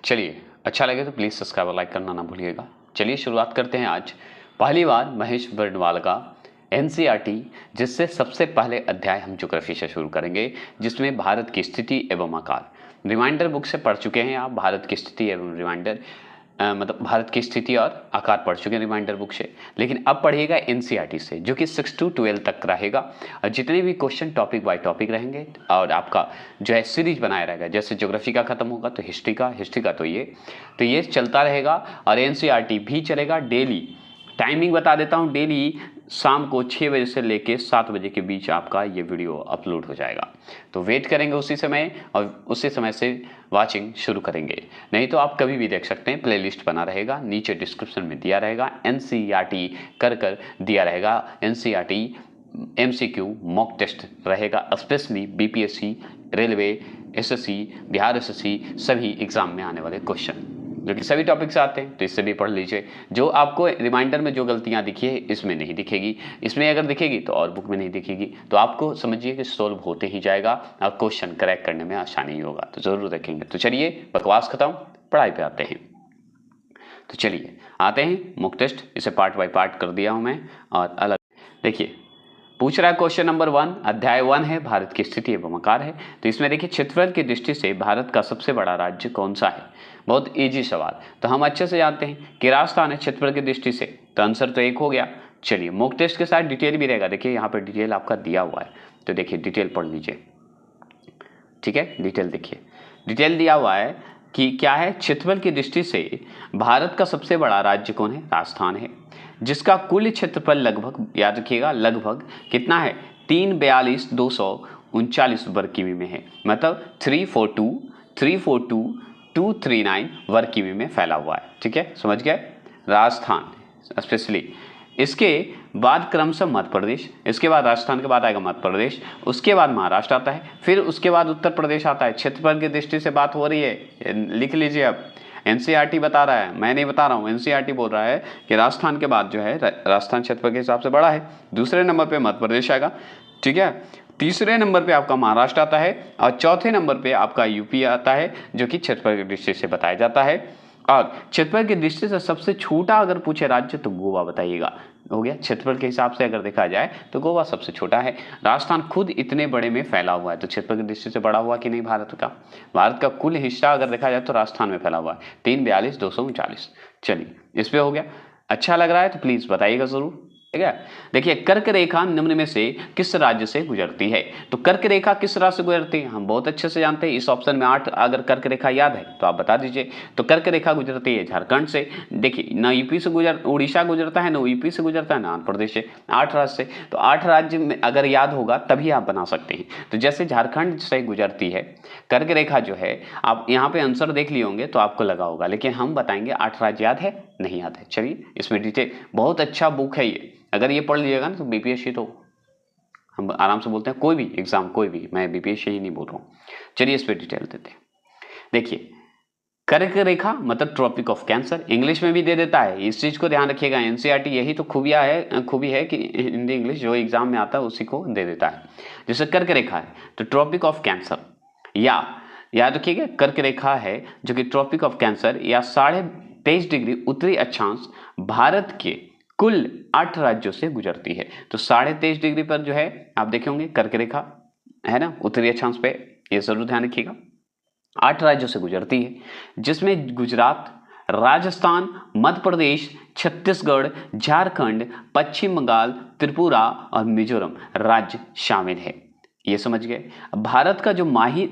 चलिए, अच्छा लगे तो प्लीज़ सब्सक्राइब और लाइक करना ना भूलिएगा। चलिए शुरुआत करते हैं आज पहली बार महेश बर्णवाल का एनसीईआरटी, जिससे सबसे पहले अध्याय हम ज्योग्राफी से शुरू करेंगे, जिसमें भारत की स्थिति एवं आकार। रिमाइंडर बुक से पढ़ चुके हैं आप भारत की स्थिति एवं रिमाइंडर, मतलब भारत की स्थिति और आकार पढ़ चुके हैं रिमाइंडर बुक से, लेकिन अब पढ़िएगा एनसीईआरटी से, जो कि 6 to 12 तक रहेगा। और जितने भी क्वेश्चन टॉपिक बाय टॉपिक रहेंगे और आपका जो है सीरीज बनाया रहेगा, जैसे ज्योग्राफी का खत्म होगा तो हिस्ट्री का तो ये चलता रहेगा। और एनसीईआरटी भी चलेगा डेली। टाइमिंग बता देता हूँ, डेली शाम को 6 बजे से लेके 7 बजे के बीच आपका ये वीडियो अपलोड हो जाएगा। तो वेट करेंगे उसी समय और उसी समय से वाचिंग शुरू करेंगे। नहीं तो आप कभी भी देख सकते हैं, प्लेलिस्ट बना रहेगा, नीचे डिस्क्रिप्शन में दिया रहेगा, एनसीईआरटी कर दिया रहेगा। एनसीईआरटी एमसीक्यू मॉक टेस्ट रहेगा, specially BPSC, railway, SSC, Bihar SSC सभी एग्जाम में आने वाले क्वेश्चन, जो कि सभी टॉपिक्स आते हैं, तो इससे भी पढ़ लीजिए। जो आपको रिमाइंडर में जो गलतियां दिखी है इसमें नहीं दिखेगी, इसमें अगर दिखेगी तो और बुक में नहीं दिखेगी। तो आपको समझिए कि सोल्व होते ही जाएगा और क्वेश्चन करेक्ट करने में आसानी ही होगा, तो जरूर देखेंगे। तो चलिए बकवास खत्म, पढ़ाई पे आते हैं। तो चलिए आते हैं मॉक टेस्ट, इसे पार्ट बाय पार्ट कर दिया हूं मैं और अलग। देखिए पूछ रहा है क्वेश्चन नंबर 1, अध्याय 1 है भारत की स्थिति एवं आकार है। तो इसमें देखिए क्षेत्रफल की दृष्टि से भारत का सबसे बड़ा राज्य कौन सा है। बहुत इजी सवाल, तो हम अच्छे से जानते हैं कि राजस्थान है क्षेत्रफल की दृष्टि से, तो आंसर तो 1 हो गया। चलिए मॉक टेस्ट के साथ डिटेल भी रहेगा, देखिए यहाँ पर डिटेल आपका दिया हुआ है, तो देखिए डिटेल पढ़ लीजिए। ठीक है, डिटेल देखिए, डिटेल दिया हुआ है कि क्या है, क्षेत्रफल की दृष्टि से भारत का सबसे बड़ा राज्य कौन है, राजस्थान है, जिसका कुल क्षेत्रफल लगभग, याद रखिएगा लगभग कितना है, 342,239 वर्ग किमी में है, मतलब 342,239 वर्ग किमी में फैला हुआ है। ठीक है, समझ गए, राजस्थान स्पेशली। इसके बाद क्रमशः मध्य प्रदेश, इसके बाद राजस्थान के बाद आएगा मध्य प्रदेश, उसके बाद महाराष्ट्र आता है, फिर उसके बाद उत्तर प्रदेश आता है। क्षेत्रफल की दृष्टि से बात हो रही है, लिख लीजिए। अब एनसीईआरटी बता रहा है, मैं नहीं बता रहा हूँ, एनसीईआरटी बोल रहा है कि राजस्थान के बाद जो है, राजस्थान क्षेत्रफल के हिसाब से बड़ा है, दूसरे नंबर पे मध्य प्रदेश आएगा। ठीक है, तीसरे नंबर पे आपका महाराष्ट्र आता है और चौथे नंबर पे आपका यूपी आता है, जो कि क्षेत्रफल की दृष्टि से बताया जाता है। और क्षेत्रफल की दृष्टि से सबसे छोटा अगर पूछे राज्य तो गोवा बताइएगा। हो गया, क्षेत्रफल के हिसाब से अगर देखा जाए तो गोवा सबसे छोटा है। राजस्थान खुद इतने बड़े में फैला हुआ है, तो क्षेत्रफल की दृष्टि से बड़ा हुआ कि नहीं भारत का। भारत का कुल हिस्सा अगर देखा जाए तो राजस्थान में फैला हुआ है, 342,239। चलिए इस पे हो गया। अच्छा लग रहा है तो प्लीज बताइएगा जरूर। ठीक है, देखिए कर्क रेखा निम्न में से किस राज्य से गुजरती है। तो कर्क रेखा किस राज्य से गुजरती है, हम बहुत अच्छे से जानते हैं। इस ऑप्शन में 8 अगर कर्क रेखा याद है तो आप बता दीजिए। तो कर्क रेखा गुजरती है झारखंड से। देखिए ना यूपी से उड़ीसा गुजरता है, ना यूपी से गुजरता है, ना आंध्र प्रदेश से, 8 राज्य से। तो 8 राज्य में अगर याद होगा तभी आप बना सकते हैं। तो जैसे झारखंड से गुजरती है कर्क रेखा जो है, आप यहाँ पे आंसर देख लिए होंगे तो आपको लगा होगा, लेकिन हम बताएंगे 8 राज्य याद है नहीं याद है। चलिए इसमें डिटेल, बहुत अच्छा बुक है ये, अगर ये पढ़ लीजिएगा ना तो बीपीएससी तो हम आराम से बोलते हैं, कोई भी एग्जाम कोई भी, मैं बीपीएससी ही नहीं बोल रहा हूँ। चलिए इस पे डिटेल देते हैं। देखिए कर्क रेखा मतलब ट्रॉपिक ऑफ कैंसर, इंग्लिश में भी दे देता है, इस चीज को ध्यान रखिएगा। एनसीईआरटी यही तो खूबी है कि हिंदी इंग्लिश जो एग्जाम में आता है उसी को दे देता है। जैसे कर्क रेखा है तो ट्रॉपिक ऑफ कैंसर, या याद रखिएगा कर्क रेखा है जो कि ट्रॉपिक ऑफ कैंसर या 23.5 डिग्री उत्तरी अक्षांश भारत के कुल 8 राज्यों से गुजरती है। तो 23.5 डिग्री पर जो है आप देखे होंगे कर्क रेखा है ना, उत्तरी अक्षांश पे, ये जरूर ध्यान रखिएगा। 8 राज्यों से गुजरती है, जिसमें गुजरात, राजस्थान, मध्य प्रदेश, छत्तीसगढ़, झारखंड, पश्चिम बंगाल, त्रिपुरा और मिजोरम राज्य शामिल है। ये समझ गए। भारत का जो माही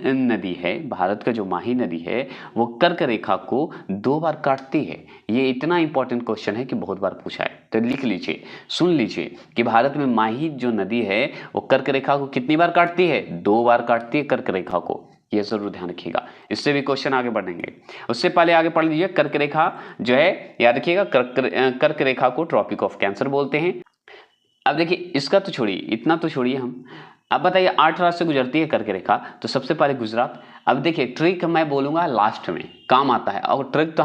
नदी है वो कर्क रेखा को 2 बार काटती है। ये इतना इंपॉर्टेंट क्वेश्चन है कि बहुत बार पूछा है, तो लिख लीजिए, सुन लीजिए कि भारत में माही जो नदी है वो कर्क रेखा को कितनी बार काटती है, 2 बार काटती है कर्क रेखा को। ये जरूर ध्यान रखिएगा, इससे भी क्वेश्चन आगे बढ़ेंगे। उससे पहले आगे पढ़ लीजिए, कर्क रेखा जो है याद रखिएगा, कर्क रेखा को ट्रॉपिक ऑफ कैंसर बोलते हैं। अब देखिए इसका तो छोड़िए, इतना तो छोड़िए हम, अब बताइए 8 राज्य से गुजरती है कर्क रेखा, तो सबसे पहले गुजरात। अब देखिए ट्रिक मैं बोलूंगा लास्ट में, काम आता है, और ट्रिक तो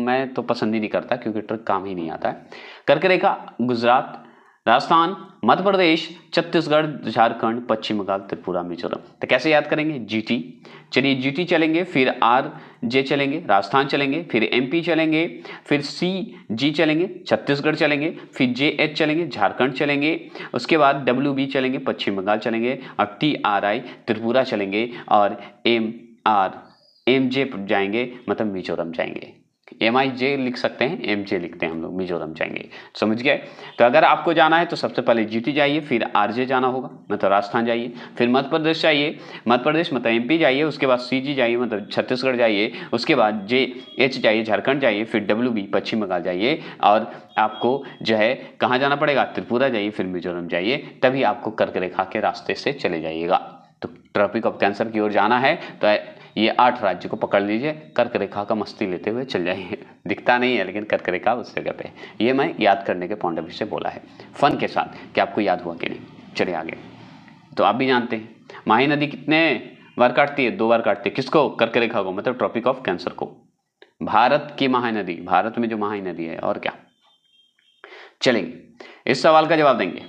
मैं तो पसंद ही नहीं करता क्योंकि ट्रिक काम ही नहीं आता है। कर्क रेखा गुजरात, राजस्थान, मध्य प्रदेश, छत्तीसगढ़, झारखंड, पश्चिम बंगाल, त्रिपुरा, मिजोरम। तो कैसे याद करेंगे? जीटी, चलिए जीटी चलेंगे, फिर आर जे चलेंगे, राजस्थान चलेंगे, फिर एमपी चलेंगे, फिर सी जी चलेंगे, छत्तीसगढ़ चलेंगे, फिर जे एच चलेंगे, झारखंड चलेंगे, उसके बाद डब्ल्यू बी चलेंगे, पश्चिम बंगाल चलेंगे, और टी आर आई त्रिपुरा चलेंगे, और एम जे जाएंगे, मतलब मिजोरम जाएंगे। एम आई जे लिख सकते हैं, एम जे लिखते हैं हम लोग, मिजोरम जाएंगे। समझ गए? तो अगर आपको जाना है तो सबसे पहले जीटी जाइए, फिर आरजे जाना होगा, मतलब राजस्थान जाइए, फिर मध्य प्रदेश जाइए, मध्य प्रदेश मतलब एमपी जाइए, उसके बाद सीजी जाइए, मतलब छत्तीसगढ़ जाइए, उसके बाद जे एच जाइए, झारखंड जाइए, फिर डब्ल्यू बी पश्चिम बंगाल जाइए, और आपको जो है कहाँ जाना पड़ेगा? त्रिपुरा जाइए, फिर मिजोरम जाइए, तभी आपको कर्क रेखा के रास्ते से चले जाइएगा। तो ट्रॉपिक ऑफ कैंसर की ओर जाना है तो ये 8 राज्य को पकड़ लीजिए, कर्क रेखा का मस्ती लेते हुए चल जाइए। दिखता नहीं है लेकिन कर्क रेखा उस जगह पे। ये मैं याद करने के पॉइंट ऑफ व्यू से बोला है, फन के साथ, कि आपको याद हुआ कि नहीं। चलिए आगे। तो आप भी जानते हैं माही नदी कितने बार काटती है? 2 बार काटती है। किसको? कर्क रेखा को, मतलब ट्रॉपिक ऑफ कैंसर को। भारत की माही नदी, भारत में जो माही नदी है, और क्या। चलिए इस सवाल का जवाब देंगे।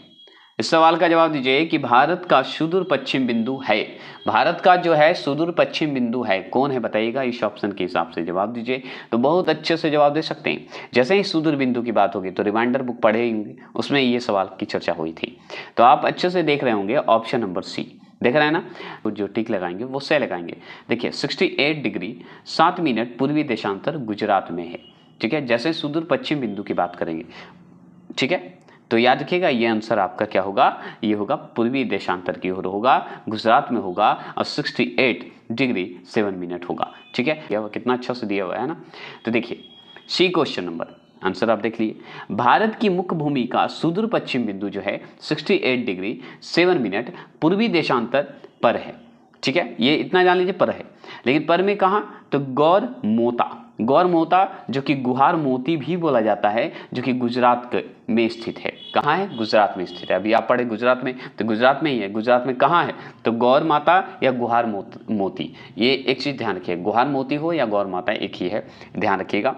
इस सवाल का जवाब दीजिए कि भारत का सुदूर पश्चिम बिंदु है, भारत का जो है सुदूर पश्चिम बिंदु है, कौन है बताइएगा? इस ऑप्शन के हिसाब से जवाब दीजिए। तो बहुत अच्छे से जवाब दे सकते हैं। जैसे ही सुदूर बिंदु की बात होगी तो रिमाइंडर बुक पढ़े होंगे, उसमें ये सवाल की चर्चा हुई थी। तो आप अच्छे से देख रहे होंगे, ऑप्शन नंबर सी देख रहे हैं ना। तो जो टिक लगाएंगे वो से लगाएंगे। देखिए 68 डिग्री 7 मिनट पूर्वी देशांतर गुजरात में है, ठीक है। जैसे सुदूर पश्चिम बिंदु की बात करेंगे, ठीक है, तो याद रखिएगा ये आंसर आपका क्या होगा? ये होगा पूर्वी देशांतर की ओर होगा, गुजरात में होगा, और 68 डिग्री 7 मिनट होगा, ठीक है। कितना अच्छा से दिया हुआ है ना। तो देखिए सी क्वेश्चन नंबर, आंसर आप देख लिए। भारत की मुख्य भूमि का सुदूर पश्चिम बिंदु जो है 68 डिग्री 7 मिनट पूर्वी देशांतर पर है, ठीक है। ये इतना जान लीजिए पर है, लेकिन पर में कहाँ? तो गौर मोता जो कि गुहार मोती भी बोला जाता है, जो कि गुजरात में स्थित है। कहाँ है? गुजरात में स्थित है। अभी आप पढ़े गुजरात में, तो गुजरात में ही है। गुजरात में कहाँ है? तो गौर माता या गुहार मोती, ये एक चीज़ ध्यान रखिए, गुहार मोती हो या गौर माता एक ही है, ध्यान रखिएगा।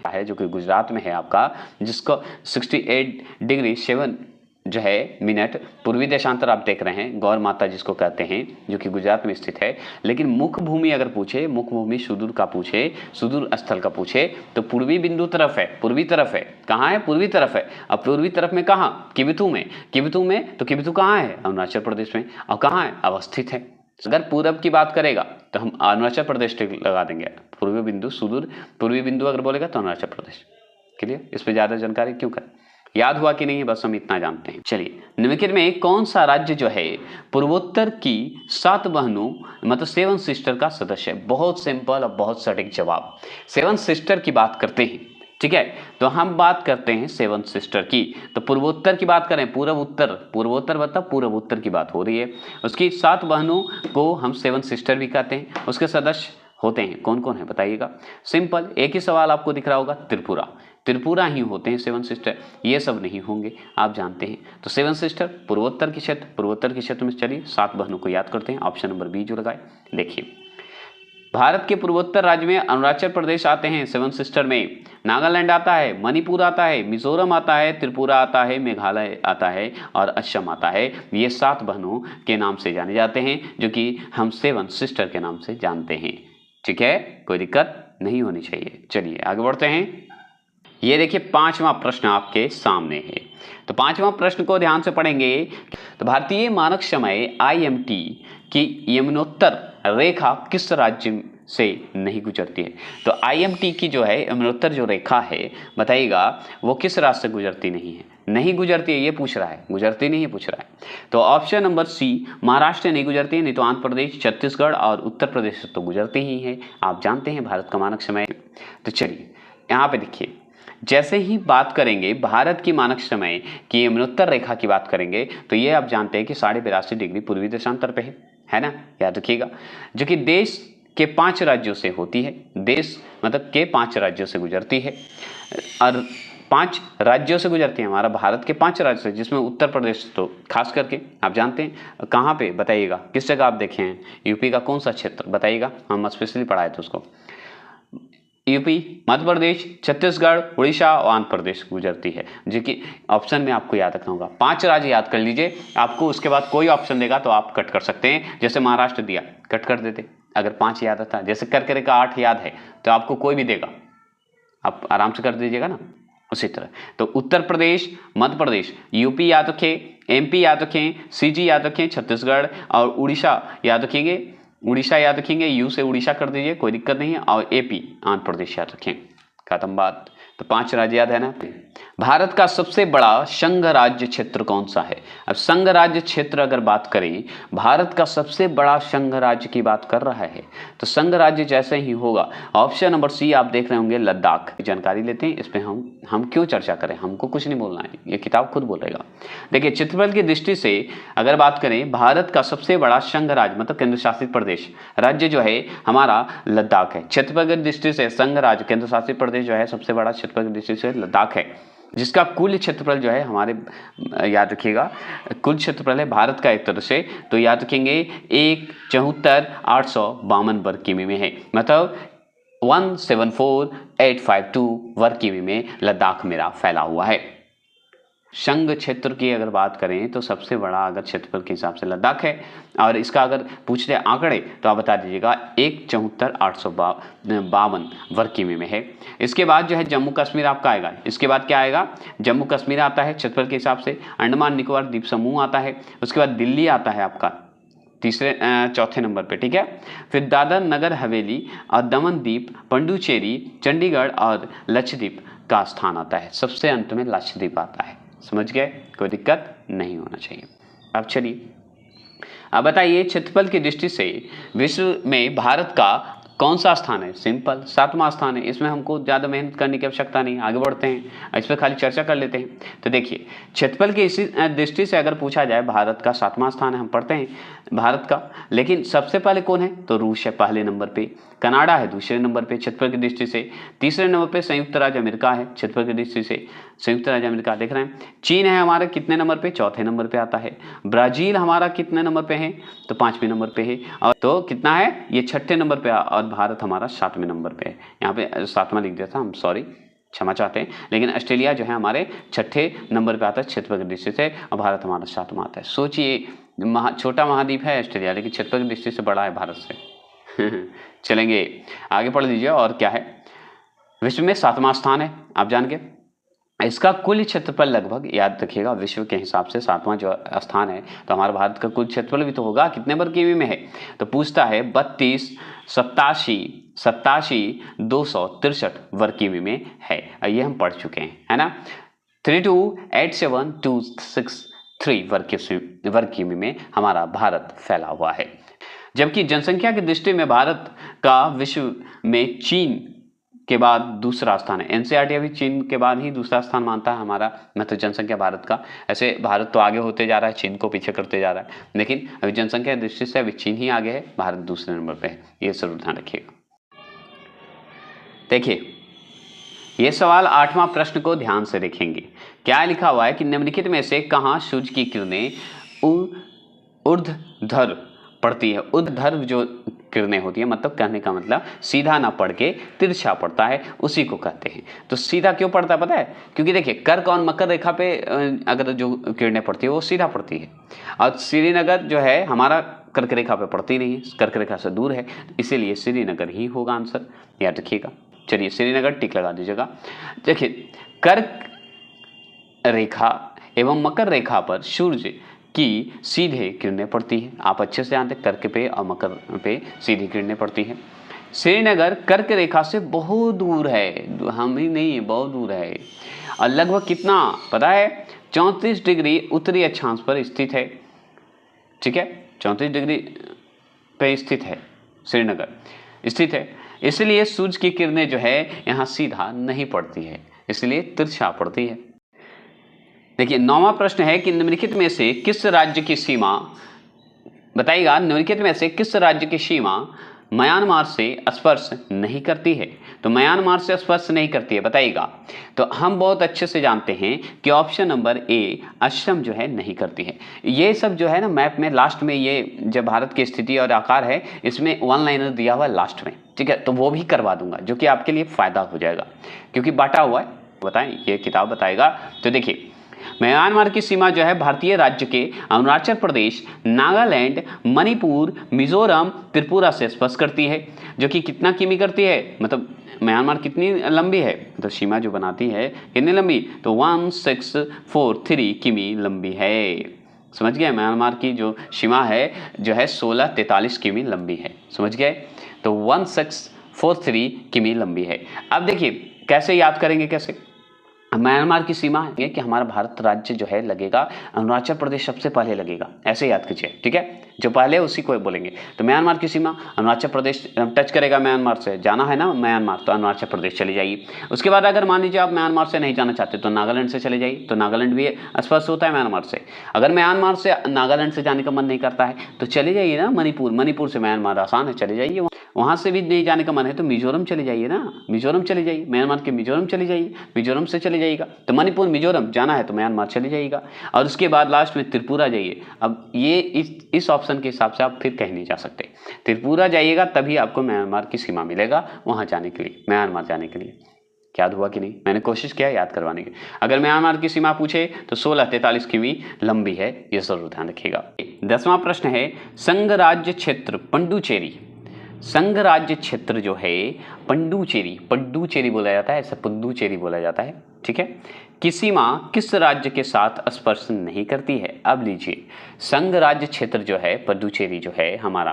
है जो कि गुजरात में है आपका, जिसको 68 डिग्री 7 जो है मिनट पूर्वी देशांतर आप देख रहे हैं, गौर माता जिसको कहते हैं, जो कि गुजरात में स्थित है। लेकिन मुख्य भूमि अगर पूछे, मुख्य भूमि सुदूर का पूछे, सुदूर स्थल का पूछे, तो पूर्वी बिंदु तरफ है, पूर्वी तरफ है। कहाँ है? पूर्वी तरफ है। अब पूर्वी तरफ में कहाँ? किबिथू में। तो किबिथू कहाँ है? अरुणाचल प्रदेश में। और कहाँ है? अवस्थित है। अगर पूरब की बात करेगा तो हम अरुणाचल प्रदेश लगा देंगे। पूर्वी बिंदु सुदूर, पूर्वी बिंदु अगर बोलेगा तो अरुणाचल प्रदेश। क्लियर? इस पर ज्यादा जानकारी क्यों करें? याद हुआ कि नहीं? बस हम इतना जानते हैं। चलिए निम्नलिखित में कौन सा राज्य जो है पूर्वोत्तर की 7 बहनों मतलब 7 सिस्टर का सदस्य है? बहुत सिंपल और बहुत सटीक जवाब। 7 सिस्टर की बात करते हैं, ठीक है। तो हम बात करते हैं 7 सिस्टर की। तो पूर्वोत्तर की बात करें, पूर्वोत्तर मतलब पूर्व उत्तर की बात हो रही है। उसकी 7 बहनों को हम 7 सिस्टर भी कहते हैं। उसके सदस्य होते हैं, कौन कौन है बताइएगा? सिंपल, एक ही सवाल आपको दिख रहा होगा, त्रिपुरा ही होते हैं 7 सिस्टर, ये सब नहीं होंगे, आप जानते हैं। तो 7 सिस्टर पूर्वोत्तर के क्षेत्र में। चलिए 7 बहनों को याद करते हैं। ऑप्शन नंबर बी जो लगाए, देखिए भारत के पूर्वोत्तर राज्य में अरुणाचल प्रदेश आते हैं 7 सिस्टर में, नागालैंड आता है, मणिपुर आता है, मिजोरम आता है, त्रिपुरा आता है, मेघालय आता है, और असम आता है। ये 7 बहनों के नाम से जाने जाते हैं, जो कि हम 7 सिस्टर के नाम से जानते हैं, ठीक है। कोई दिक्कत नहीं होनी चाहिए। चलिए आगे बढ़ते हैं। ये देखिए 5वां प्रश्न आपके सामने है। तो 5वां प्रश्न को ध्यान से पढ़ेंगे। तो भारतीय मानक समय IMT की यमुनोत्तर रेखा किस राज्य से नहीं गुजरती है? तो IMT की जो है यमुनोत्तर जो रेखा है, बताइएगा वो किस राज्य से गुजरती नहीं गुजरती है, ये पूछ रहा है, गुजरती नहीं है पूछ रहा है। तो ऑप्शन नंबर सी महाराष्ट्र नहीं गुजरती है, नहीं तो आंध्र प्रदेश, छत्तीसगढ़ और उत्तर प्रदेश तो गुजरती ही है। आप जानते हैं भारत का मानक समय। तो चलिए यहाँ पे देखिए, जैसे ही बात करेंगे भारत की मानक समय की यमुनोत्तर रेखा की बात करेंगे, तो ये आप जानते हैं कि 82.5 डिग्री पूर्वी देशांतर पे है ना, याद रखिएगा। जो कि देश के 5 राज्यों से होती है, देश मतलब के 5 राज्यों से गुजरती है, और 5 राज्यों से गुजरती है। हमारा भारत के 5 राज्य से, जिसमें उत्तर प्रदेश तो खास करके आप जानते हैं। कहाँ पे बताइएगा, किस जगह आप देखे हैं? यूपी का कौन सा क्षेत्र बताइएगा? हम स्पेशली पढ़ाए थे उसको। यूपी, मध्य प्रदेश, छत्तीसगढ़, उड़ीसा और आंध्र प्रदेश गुजरती है, जो कि ऑप्शन में आपको याद रखना होगा। 5 राज्य याद कर लीजिए आपको, उसके बाद कोई ऑप्शन देगा तो आप कट कर सकते हैं। जैसे महाराष्ट्र दिया, कट कर देते अगर 5 याद आता। जैसे कर्क रेखा 8 याद है तो आपको कोई भी देगा, आप आराम से कर दीजिएगा ना। उसी तरह तो उत्तर प्रदेश, मध्य प्रदेश, यूपी याद रखें, एमपी याद रखें, सीजी याद रखें, छत्तीसगढ़ और उड़ीसा याद रखेंगे। उड़ीसा याद रखेंगे, यू से उड़ीसा कर दीजिए, कोई दिक्कत नहीं है। और एपी, आंध्र प्रदेश याद रखें। खत्म बात। तो 5 राज्य याद है ना। भारत का सबसे बड़ा संघ राज्य क्षेत्र कौन सा है? अब संघ राज्य क्षेत्र अगर बात करें, भारत का सबसे बड़ा संघ राज्य की बात कर रहा है तो संघ राज्य जैसे ही होगा ऑप्शन नंबर सी आप देख रहे होंगे, लद्दाख। जानकारी लेते हैं इसमें, हम क्यों चर्चा करें, हमको कुछ नहीं बोलना है, ये किताब खुद बोलेगा। देखिए क्षेत्रफल की दृष्टि से अगर बात करें, भारत का सबसे बड़ा संघ राज्य मतलब केंद्र शासित प्रदेश राज्य जो है हमारा लद्दाख है। क्षेत्रफल की दृष्टि से संघ राज्य केंद्र शासित प्रदेश जो है सबसे बड़ा क्षेत्रफल की दृष्टि से लद्दाख है, जिसका कुल क्षेत्रफल जो है हमारे, याद रखिएगा कुल क्षेत्रफल है भारत का एक तरह से, तो याद रखेंगे 1,74,852 वर्ग किमी में है, मतलब 1,74,852 वर्ग किमी में लद्दाख मेरा फैला हुआ है। संघ क्षेत्र की अगर बात करें तो सबसे बड़ा अगर क्षेत्रफल के हिसाब से लद्दाख है, और इसका अगर पूछ रहे आंकड़े तो आप बता दीजिएगा 1,74,852 वर्ग किमी में है। इसके बाद जो है जम्मू कश्मीर आपका आएगा। इसके बाद क्या आएगा? जम्मू कश्मीर आता है क्षेत्रफल के हिसाब से, अंडमान निकोबार द्वीप समूह आता है, उसके बाद दिल्ली आता है आपका चौथे नंबर पे, ठीक है। फिर दादर नगर हवेली और दमन द्वीप, पुडुचेरी, चंडीगढ़ और लक्षद्वीप का स्थान आता है। सबसे अंत में लक्षद्वीप आता है। समझ गए? कोई दिक्कत नहीं होना चाहिए। अब चलिए, अब बताइए क्षेत्रफल की दृष्टि से विश्व में भारत का कौन सा स्थान है? सिंपल, 7वां स्थान है। इसमें हमको ज़्यादा मेहनत करने की आवश्यकता नहीं, आगे बढ़ते हैं, इस पर खाली चर्चा कर लेते हैं। तो देखिए क्षेत्रफल की इसी दृष्टि से अगर पूछा जाए, भारत का 7वां स्थान है, हम पढ़ते हैं भारत का। लेकिन सबसे पहले कौन है? तो रूस है पहले नंबर पे, कनाडा है दूसरे नंबर पे क्षेत्रफल की दृष्टि से, तीसरे नंबर पे संयुक्त राज्य अमेरिका है क्षेत्रफल की दृष्टि से, संयुक्त राज्य अमेरिका देख रहे हैं। चीन है हमारा कितने नंबर पे? चौथे नंबर पे आता है। ब्राजील हमारा कितने नंबर पे है? तो 5वें नंबर पे है। और तो कितना है? ये 6ठे नंबर पे, और भारत हमारा 7वें नंबर पे है। यहाँ पे 7वां लिख दिया था, हम सॉरी, क्षमा चाहते हैं। लेकिन ऑस्ट्रेलिया जो है हमारे 6ठे नंबर पे आता है क्षेत्रफल की दृष्टि से, और भारत हमारा 7वां आता है। सोचिए, छोटा महाद्वीप है ऑस्ट्रेलिया, लेकिन क्षेत्रफल की दृष्टि से बड़ा है भारत से। चलेंगे आगे पढ़ लीजिए। और क्या है? विश्व में 7वां स्थान है, आप जान के। इसका कुल क्षेत्रफल लगभग, याद रखिएगा विश्व के हिसाब से 7वां जो स्थान है, तो हमारे भारत का कुल क्षेत्रफल भी तो होगा, कितने वर्ग किमी में है? तो पूछता है 32,87,263 वर्ग किमी में है। ये हम पढ़ चुके हैं, है ना। 32,87,263 वर्ग किमी में हमारा भारत फैला हुआ है। जबकि जनसंख्या की दृष्टि में भारत का विश्व में चीन के बाद दूसरा स्थान है। एनसीईआरटी अभी चीन के बाद ही दूसरा स्थान मानता है हमारा, मतलब जनसंख्या भारत का। ऐसे भारत तो आगे होते जा रहा है, चीन को पीछे करते जा रहा है, लेकिन अभी जनसंख्या की दृष्टि से अभी चीन ही आगे है, भारत दूसरे नंबर पे है। ये जरूर ध्यान रखिएगा। देखिए ये सवाल 8वां प्रश्न को ध्यान से देखेंगे। क्या लिखा हुआ है कि निम्नलिखित में से कहाँ सूर्य की किरणें ऊर्ध्वाधर पड़ती है? ऊर्ध्वाधर जो किरणें होती है, मतलब कहने का मतलब सीधा ना पड़ के तिरछा पड़ता है, उसी को कहते हैं। तो सीधा क्यों पड़ता है पता है? क्योंकि देखिए कर्क और मकर रेखा पे अगर जो किरणें पड़ती है वो सीधा पड़ती है, और श्रीनगर जो है हमारा कर्क रेखा पे पड़ती नहीं है, कर्क रेखा से दूर है, इसीलिए श्रीनगर ही होगा आंसर, याद रखिएगा। चलिए श्रीनगर टिक लगा दीजिएगा। देखिए कर्क रेखा एवं मकर रेखा पर सूर्य की सीधे किरणें पड़ती है। आप अच्छे से जानते हैं कर्क पे और मकर पे सीधी किरणें पड़ती हैं। श्रीनगर कर्क रेखा से बहुत दूर है, हम ही नहीं, बहुत दूर है, और लगभग कितना पता है? 34 डिग्री उत्तरी अक्षांश पर स्थित है। ठीक है, 34 डिग्री पे स्थित है श्रीनगर, स्थित है। इसलिए सूर्य की किरणें जो है यहाँ सीधा नहीं पड़ती है, इसलिए तिरछा पड़ती है। देखिए 9वां प्रश्न है कि निम्नलिखित में से किस राज्य की सीमा, बताइएगा, निम्नलिखित में से किस राज्य की सीमा म्यांमार से स्पर्श नहीं करती है? तो म्यांमार से स्पर्श नहीं करती है, बताइएगा। तो हम बहुत अच्छे से जानते हैं कि ऑप्शन नंबर ए असम जो है नहीं करती है। ये सब जो है ना मैप में लास्ट में ये जब भारत की स्थिति और आकार है इसमें वन लाइनर दिया हुआ है लास्ट में, ठीक है, तो वो भी करवा दूंगा जो कि आपके लिए फायदा हो जाएगा क्योंकि बांटा हुआ है, बताएं ये किताब बताएगा। तो देखिए म्यांमार की सीमा जो है भारतीय राज्य के अरुणाचल प्रदेश, नागालैंड, मणिपुर, मिजोरम, त्रिपुरा से स्पर्श करती है, जो कि कितना किमी करती है, मतलब म्यांमार कितनी लंबी है, तो सीमा जो बनाती है कितनी लंबी, तो 1643 किमी लंबी है। समझ गए, म्यांमार की जो सीमा है जो है 1643 किमी लंबी है, समझ गए, तो 1643 किमी लंबी है। अब देखिए कैसे याद करेंगे, कैसे म्यांमार की सीमा है कि हमारा भारत राज्य जो है लगेगा, अरुणाचल प्रदेश सबसे पहले लगेगा, ऐसे याद कीजिए, ठीक है, जो पहले उसी को बोलेंगे। तो म्यांमार की सीमा अरुणाचल प्रदेश टच करेगा, म्यांमार से जाना है ना म्यांमार, तो अरुणाचल प्रदेश चले जाइए। उसके बाद अगर मान लीजिए आप म्यांमार से नहीं जाना चाहते तो नागालैंड से चले जाइए, तो नागालैंड भी स्पर्श होता है म्यांमार से। अगर म्यांमार से नागालैंड से जाने का मन नहीं करता है तो चले जाइए ना मणिपुर, मणिपुर से म्यांमार आसान है, चले जाइए। वहाँ से भी नहीं जाने का मन है तो मिजोरम चले जाइए ना, मिजोरम चले जाइए, म्यांमार के मिजोरम चले जाइए, मिजोरम से चले जाइएगा। तो मणिपुर मिजोरम जाना है तो म्यांमार चले जाइएगा, और उसके बाद लास्ट में त्रिपुरा जाइए। अब ये इस ऑप्शन के हिसाब से आप फिर कहीं नहीं जा सकते, त्रिपुरा जाइएगा तभी आपको म्यांमार की सीमा मिलेगा वहाँ जाने के लिए, म्यांमार जाने के लिए। याद हुआ कि नहीं, मैंने कोशिश किया याद करवाने की। अगर म्यांमार की सीमा पूछे तो 1643 किमी लंबी है, ये जरूर ध्यान रखिएगा। 10वां प्रश्न है संघ राज्य क्षेत्र पुडुचेरी, संघ राज्य क्षेत्र जो है पुडुचेरी, पुडुचेरी बोला जाता है, ऐसा पुडुचेरी बोला जाता है, ठीक है, की सीमा किस राज्य के साथ स्पर्श नहीं करती है? अब लीजिए संघ राज्य क्षेत्र जो है पुडुचेरी जो है हमारा,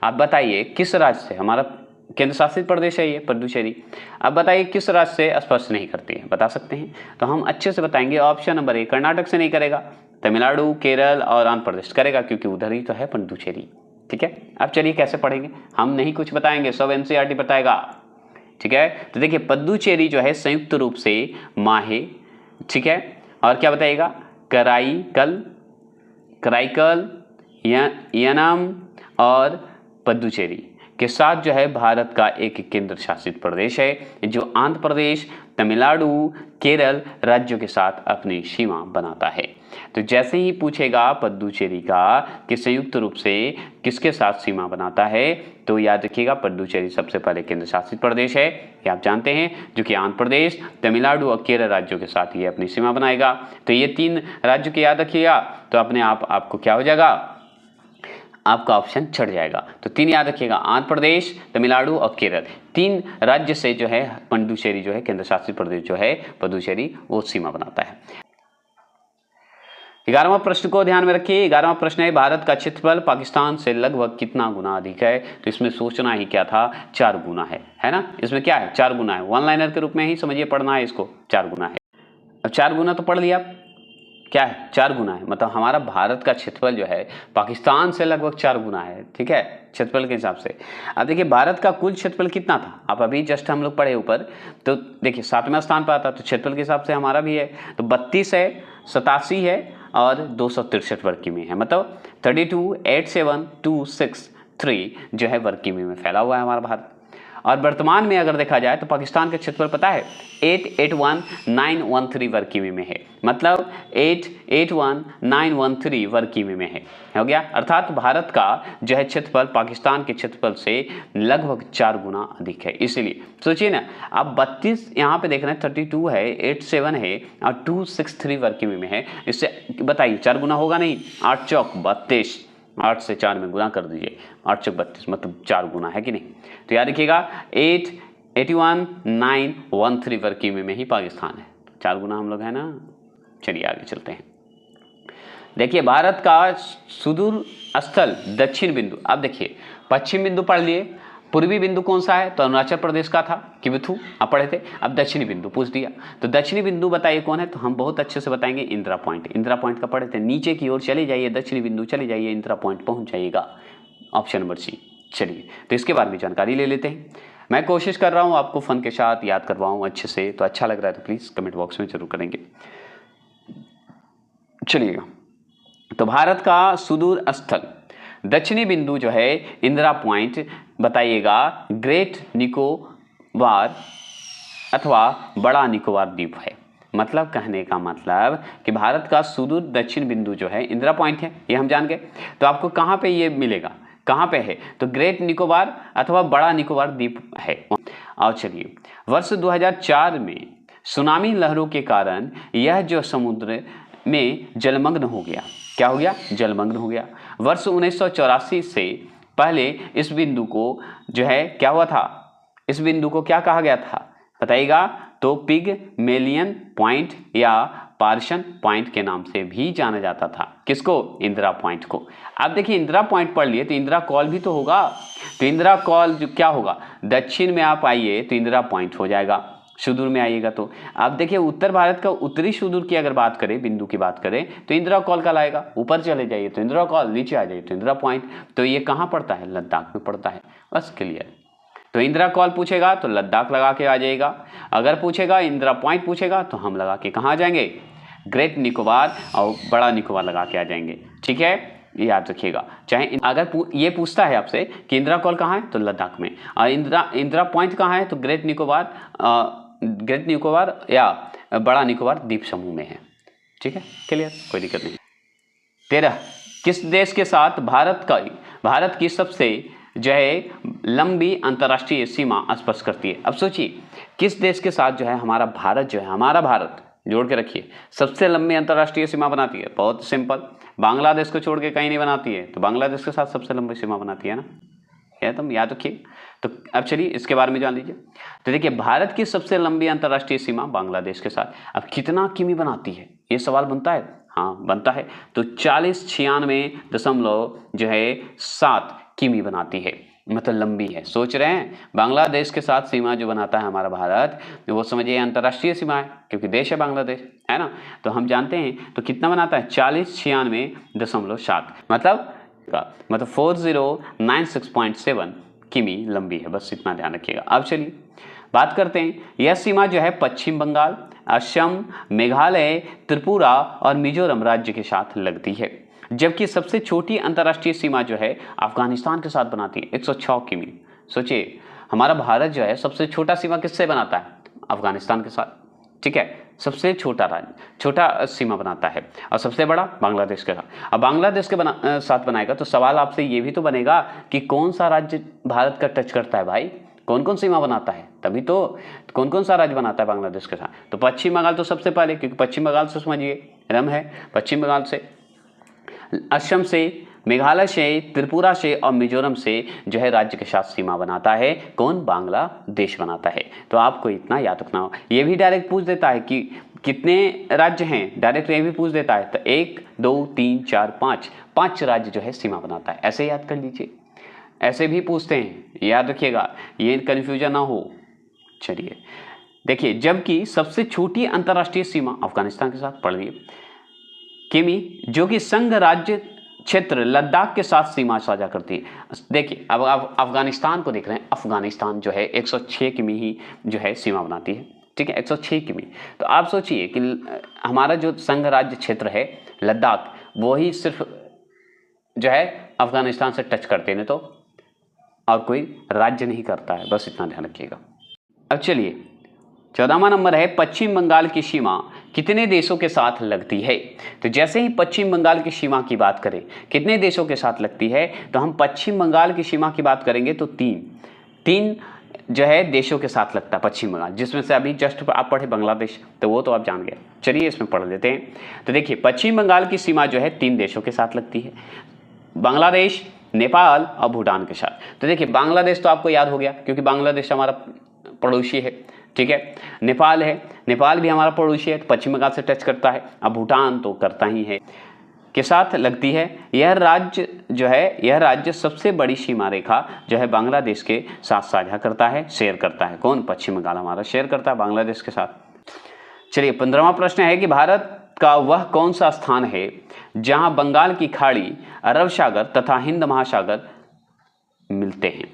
आप बताइए किस राज्य से, हमारा केंद्र शासित प्रदेश है ये पुडुचेरी, अब बताइए किस राज्य से स्पर्श नहीं करती है, बता सकते हैं? तो हम अच्छे से बताएंगे, ऑप्शन नंबर ए कर्नाटक से नहीं करेगा, तमिलनाडु, केरल और आंध्र प्रदेश करेगा क्योंकि उधर ही तो है पुडुचेरी, ठीक है। अब चलिए कैसे पढ़ेंगे, हम नहीं कुछ बताएंगे, सब एनसीईआरटी बताएगा, ठीक है। तो देखिए पुडुचेरी जो है संयुक्त रूप से माहे, ठीक है, और क्या बताइएगा, कराईकल, कराईकल, यानाम और पुडुचेरी के साथ जो है भारत का एक केंद्र शासित प्रदेश है जो आंध्र प्रदेश, तमिलनाडु, केरल राज्यों के साथ अपनी सीमा बनाता है। तो जैसे ही पूछेगा पुडुचेरी का कि संयुक्त रूप से किसके साथ सीमा बनाता है, तो याद रखिएगा पुडुचेरी सबसे पहले केंद्र शासित प्रदेश है, ये आप जानते हैं, जो कि आंध्र प्रदेश, तमिलनाडु और केरल राज्यों के साथ ये अपनी सीमा बनाएगा। तो ये 3 राज्यों के याद रखिएगा, तो अपने आप आपको क्या हो जाएगा, आपका ऑप्शन छट जाएगा। तो 3 याद रखिएगा, आंध्र प्रदेश, तमिलनाडु और केरल, 3 राज्य से जो है पुडुचेरी जो है केंद्र शासित प्रदेश जो है पुडुचेरी वो सीमा बनाता है। 11वां प्रश्न को ध्यान में रखिए। 11वां प्रश्न है भारत का क्षेत्रफल पाकिस्तान से लगभग कितना गुना अधिक है? तो इसमें सोचना ही क्या था, 4 गुना है ना, इसमें क्या है 4 गुना है, वन लाइनर के रूप में ही समझिए पढ़ना है इसको, 4 गुना है। अब 4 गुना तो पढ़ लिया, क्या है 4 गुना है, मतलब हमारा भारत का क्षेत्रफल जो है पाकिस्तान से लगभग 4 गुना है, ठीक है, क्षेत्रफल के हिसाब से। अब देखिए भारत का कुल क्षेत्रफल कितना था, आप अभी जस्ट हम लोग पढ़े ऊपर, तो देखिए 7वें स्थान पर आता, तो क्षेत्रफल के हिसाब से हमारा भी है, तो 32 है, 87 है और 263 वर्ग किमी है, मतलब 32,87,263 जो है वर्ग किमी में फैला हुआ है हमारा भारत। और वर्तमान में अगर देखा जाए तो पाकिस्तान का क्षेत्रफल पता है 881,913 वर्ग किमी में है, मतलब 881,913 वर्ग किमी में है, हो गया। अर्थात भारत का जो है क्षेत्रफल पाकिस्तान के क्षेत्रफल से लगभग 4 गुना अधिक है। इसीलिए सोचिए ना, आप 32 यहाँ पे देख रहे हैं, 32 है, 87 है और 263 वर्ग किमी में है, इससे बताइए 4 गुना होगा नहीं, 8 चौक 32, 8 से 4 में गुना कर दीजिए, 8 चौक 32, मतलब 4 गुना है कि नहीं। तो याद रखिएगा 881,913 वर्ग किमी में ही पाकिस्तान है, 4 गुना हम लोग है ना। चलिए आगे चलते हैं। देखिए भारत का सुदूर स्थल दक्षिण बिंदु, अब देखिए पश्चिम बिंदु पढ़ लिए, पूर्वी बिंदु कौन सा है, तो अरुणाचल प्रदेश का था, किबिथु आप पढ़े थे। अब दक्षिणी बिंदु पूछ दिया, तो दक्षिणी बिंदु बताइए कौन है, तो हम बहुत अच्छे से बताएंगे इंदिरा पॉइंट, इंदिरा पॉइंट का पढ़े थे, नीचे की ओर चले जाइए, दक्षिणी बिंदु चले जाइए, इंदिरा पॉइंट पहुंच जाइएगा, ऑप्शन नंबर सी। चलिए तो इसके बारे में जानकारी ले लेते हैं। मैं कोशिश कर रहा हूं आपको फन के साथ याद करवाऊं अच्छे से, तो अच्छा लग रहा है तो प्लीज कमेंट बॉक्स में जरूर करेंगे। चलिएगा, तो भारत का सुदूर स्थल दक्षिणी बिंदु जो है इंदिरा पॉइंट बताइएगा ग्रेट निकोबार अथवा बड़ा निकोबार द्वीप है। मतलब कहने का मतलब कि भारत का सुदूर दक्षिण बिंदु जो है इंदिरा पॉइंट है, ये हम जान गए। तो आपको कहाँ पे ये मिलेगा, कहाँ पे है, तो ग्रेट निकोबार अथवा बड़ा निकोबार द्वीप है। और चलिए, वर्ष 2004 में सुनामी लहरों के कारण यह जो समुद्र में जलमग्न हो गया, क्या हो गया, जलमग्न हो गया। वर्ष 1984 से पहले इस बिंदु को जो है क्या हुआ था, इस बिंदु को क्या कहा गया था बताइएगा, तो पिगमेलियन पॉइंट या पार्सन पॉइंट के नाम से भी जाना जाता था। किसको, इंदिरा पॉइंट को। आप देखिए इंदिरा पॉइंट पढ़ लिए तो इंदिरा कॉल भी तो होगा, तो इंदिरा कॉल जो क्या होगा, दक्षिण में आप आइए तो इंदिरा पॉइंट हो जाएगा, सुदूर में आइएगा तो आप देखिए उत्तर भारत का उत्तरी सुदूर की अगर बात करें, बिंदु की बात करें तो इंदिरा कॉल का लाएगा। ऊपर चले जाइए तो इंदिरा कॉल, नीचे आ जाइए तो इंदिरा पॉइंट। तो ये कहाँ पड़ता है, लद्दाख में पड़ता है। बस क्लियर। तो इंदिरा कॉल पूछेगा तो लद्दाख लगा के आ जाएगा, अगर पूछेगा इंदिरा पॉइंट पूछेगा तो हम लगा के कहाँ आ जाएंगे, ग्रेट निकोबार और बड़ा निकोबार लगा के आ जाएंगे। ठीक है, ये याद रखिएगा। चाहे अगर ये पूछता है आपसे कि इंदिरा कॉल कहाँ है तो लद्दाख में, और इंदिरा पॉइंट कहाँ है तो ग्रेट निकोबार या बड़ा निकोबार द्वीप समूह में है। ठीक है, क्लियर, कोई दिक्कत नहीं। 13, किस देश के साथ भारत की सबसे जो है लंबी अंतर्राष्ट्रीय सीमा स्पर्श करती है। अब सोचिए किस देश के साथ जो है हमारा भारत जो है, हमारा भारत जोड़ के रखिए, सबसे लंबी अंतर्राष्ट्रीय सीमा बनाती है। बहुत सिंपल, बांग्लादेश को छोड़ के कहीं नहीं बनाती है, तो बांग्लादेश के साथ सबसे लंबी सीमा बनाती है ना, यह तुम याद रखिए। तो अब चलिए इसके बारे में जान लीजिए। तो देखिए भारत की सबसे लंबी अंतर्राष्ट्रीय सीमा बांग्लादेश के साथ। अब कितना किमी बनाती है, ये सवाल बनता है, हाँ बनता है। तो 4096.7 किमी बनाती है, मतलब लंबी है। सोच रहे हैं बांग्लादेश के साथ सीमा जो बनाता है हमारा भारत, वो समझिए अंतर्राष्ट्रीय सीमा है, क्योंकि देश है बांग्लादेश, है ना। तो हम जानते हैं तो कितना बनाता है, 4096.7 मतलब 4096.7 किमी लंबी है। बस इतना ध्यान रखिएगा। अब चलिए बात करते हैं, यह सीमा जो है पश्चिम बंगाल, असम, मेघालय, त्रिपुरा और मिजोरम राज्य के साथ लगती है। जबकि सबसे छोटी अंतर्राष्ट्रीय सीमा जो है अफगानिस्तान के साथ बनाती है, 106 किमी। सोचिए हमारा भारत जो है सबसे छोटा सीमा किससे बनाता है, अफगानिस्तान के साथ। ठीक है, सबसे छोटा राज्य छोटा सीमा बनाता है, और सबसे बड़ा बांग्लादेश के साथ। अब बांग्लादेश के साथ बनाएगा तो सवाल आपसे ये भी तो बनेगा कि कौन सा राज्य भारत का टच करता है भाई, कौन कौन सीमा बनाता है, तभी तो कौन कौन सा राज्य बनाता है बांग्लादेश के साथ। तो पश्चिम बंगाल तो सबसे पहले, क्योंकि पश्चिम बंगाल से समझिए रम है, पश्चिम बंगाल से, असम से, मेघालय से, त्रिपुरा से और मिजोरम से जो है राज्य के साथ सीमा बनाता है कौन, बांग्लादेश बनाता है। तो आपको इतना याद रखना हो। ये भी डायरेक्ट पूछ देता है कि कितने राज्य हैं, डायरेक्ट ये भी पूछ देता है। तो 1 2 3 4 5 राज्य जो है सीमा बनाता है, ऐसे याद कर लीजिए। ऐसे भी पूछते हैं, याद रखिएगा, ये कन्फ्यूजन ना हो। चलिए देखिए, जबकि सबसे छोटी अंतर्राष्ट्रीय सीमा अफगानिस्तान के साथ पड़ रही है किमी, जो कि संघ राज्य क्षेत्र लद्दाख के साथ सीमा साझा करती है। देखिए अब आप अफगानिस्तान को देख रहे हैं, अफगानिस्तान जो है 106 किमी ही जो है सीमा बनाती है। ठीक है, 106 किमी। तो आप सोचिए कि हमारा जो संघ राज्य क्षेत्र है लद्दाख, वो ही सिर्फ जो है अफगानिस्तान से टच करते हैं, तो और कोई राज्य नहीं करता है। बस इतना ध्यान रखिएगा। अब चलिए 14वां नंबर है, पश्चिम बंगाल की सीमा कितने देशों के साथ लगती है। तो जैसे ही पश्चिम बंगाल की सीमा की बात करें कितने देशों के साथ लगती है, तो हम पश्चिम बंगाल की सीमा की बात करेंगे तो तीन जो है देशों के साथ लगता है पश्चिम बंगाल, जिसमें से अभी जस्ट आप पढ़े बांग्लादेश, तो वो तो आप जान गए। चलिए इसमें पढ़ लेते हैं। तो देखिए पश्चिम बंगाल की सीमा जो है 3 देशों के साथ लगती है, बांग्लादेश, नेपाल और भूटान के साथ। तो देखिए बांग्लादेश तो आपको याद हो गया, क्योंकि बांग्लादेश हमारा पड़ोसी है। ठीक है, नेपाल है, नेपाल भी हमारा पड़ोसी है, तो पश्चिम बंगाल से टच करता है। अब भूटान तो करता ही है, के साथ लगती है। यह राज्य सबसे बड़ी सीमा रेखा जो है बांग्लादेश के साथ साझा करता है, शेयर करता है। कौन, पश्चिम बंगाल हमारा शेयर करता है बांग्लादेश के साथ। चलिए 15वां प्रश्न है कि भारत का वह कौन सा स्थान है जहां बंगाल की खाड़ी, अरब सागर तथा हिंद महासागर मिलते हैं।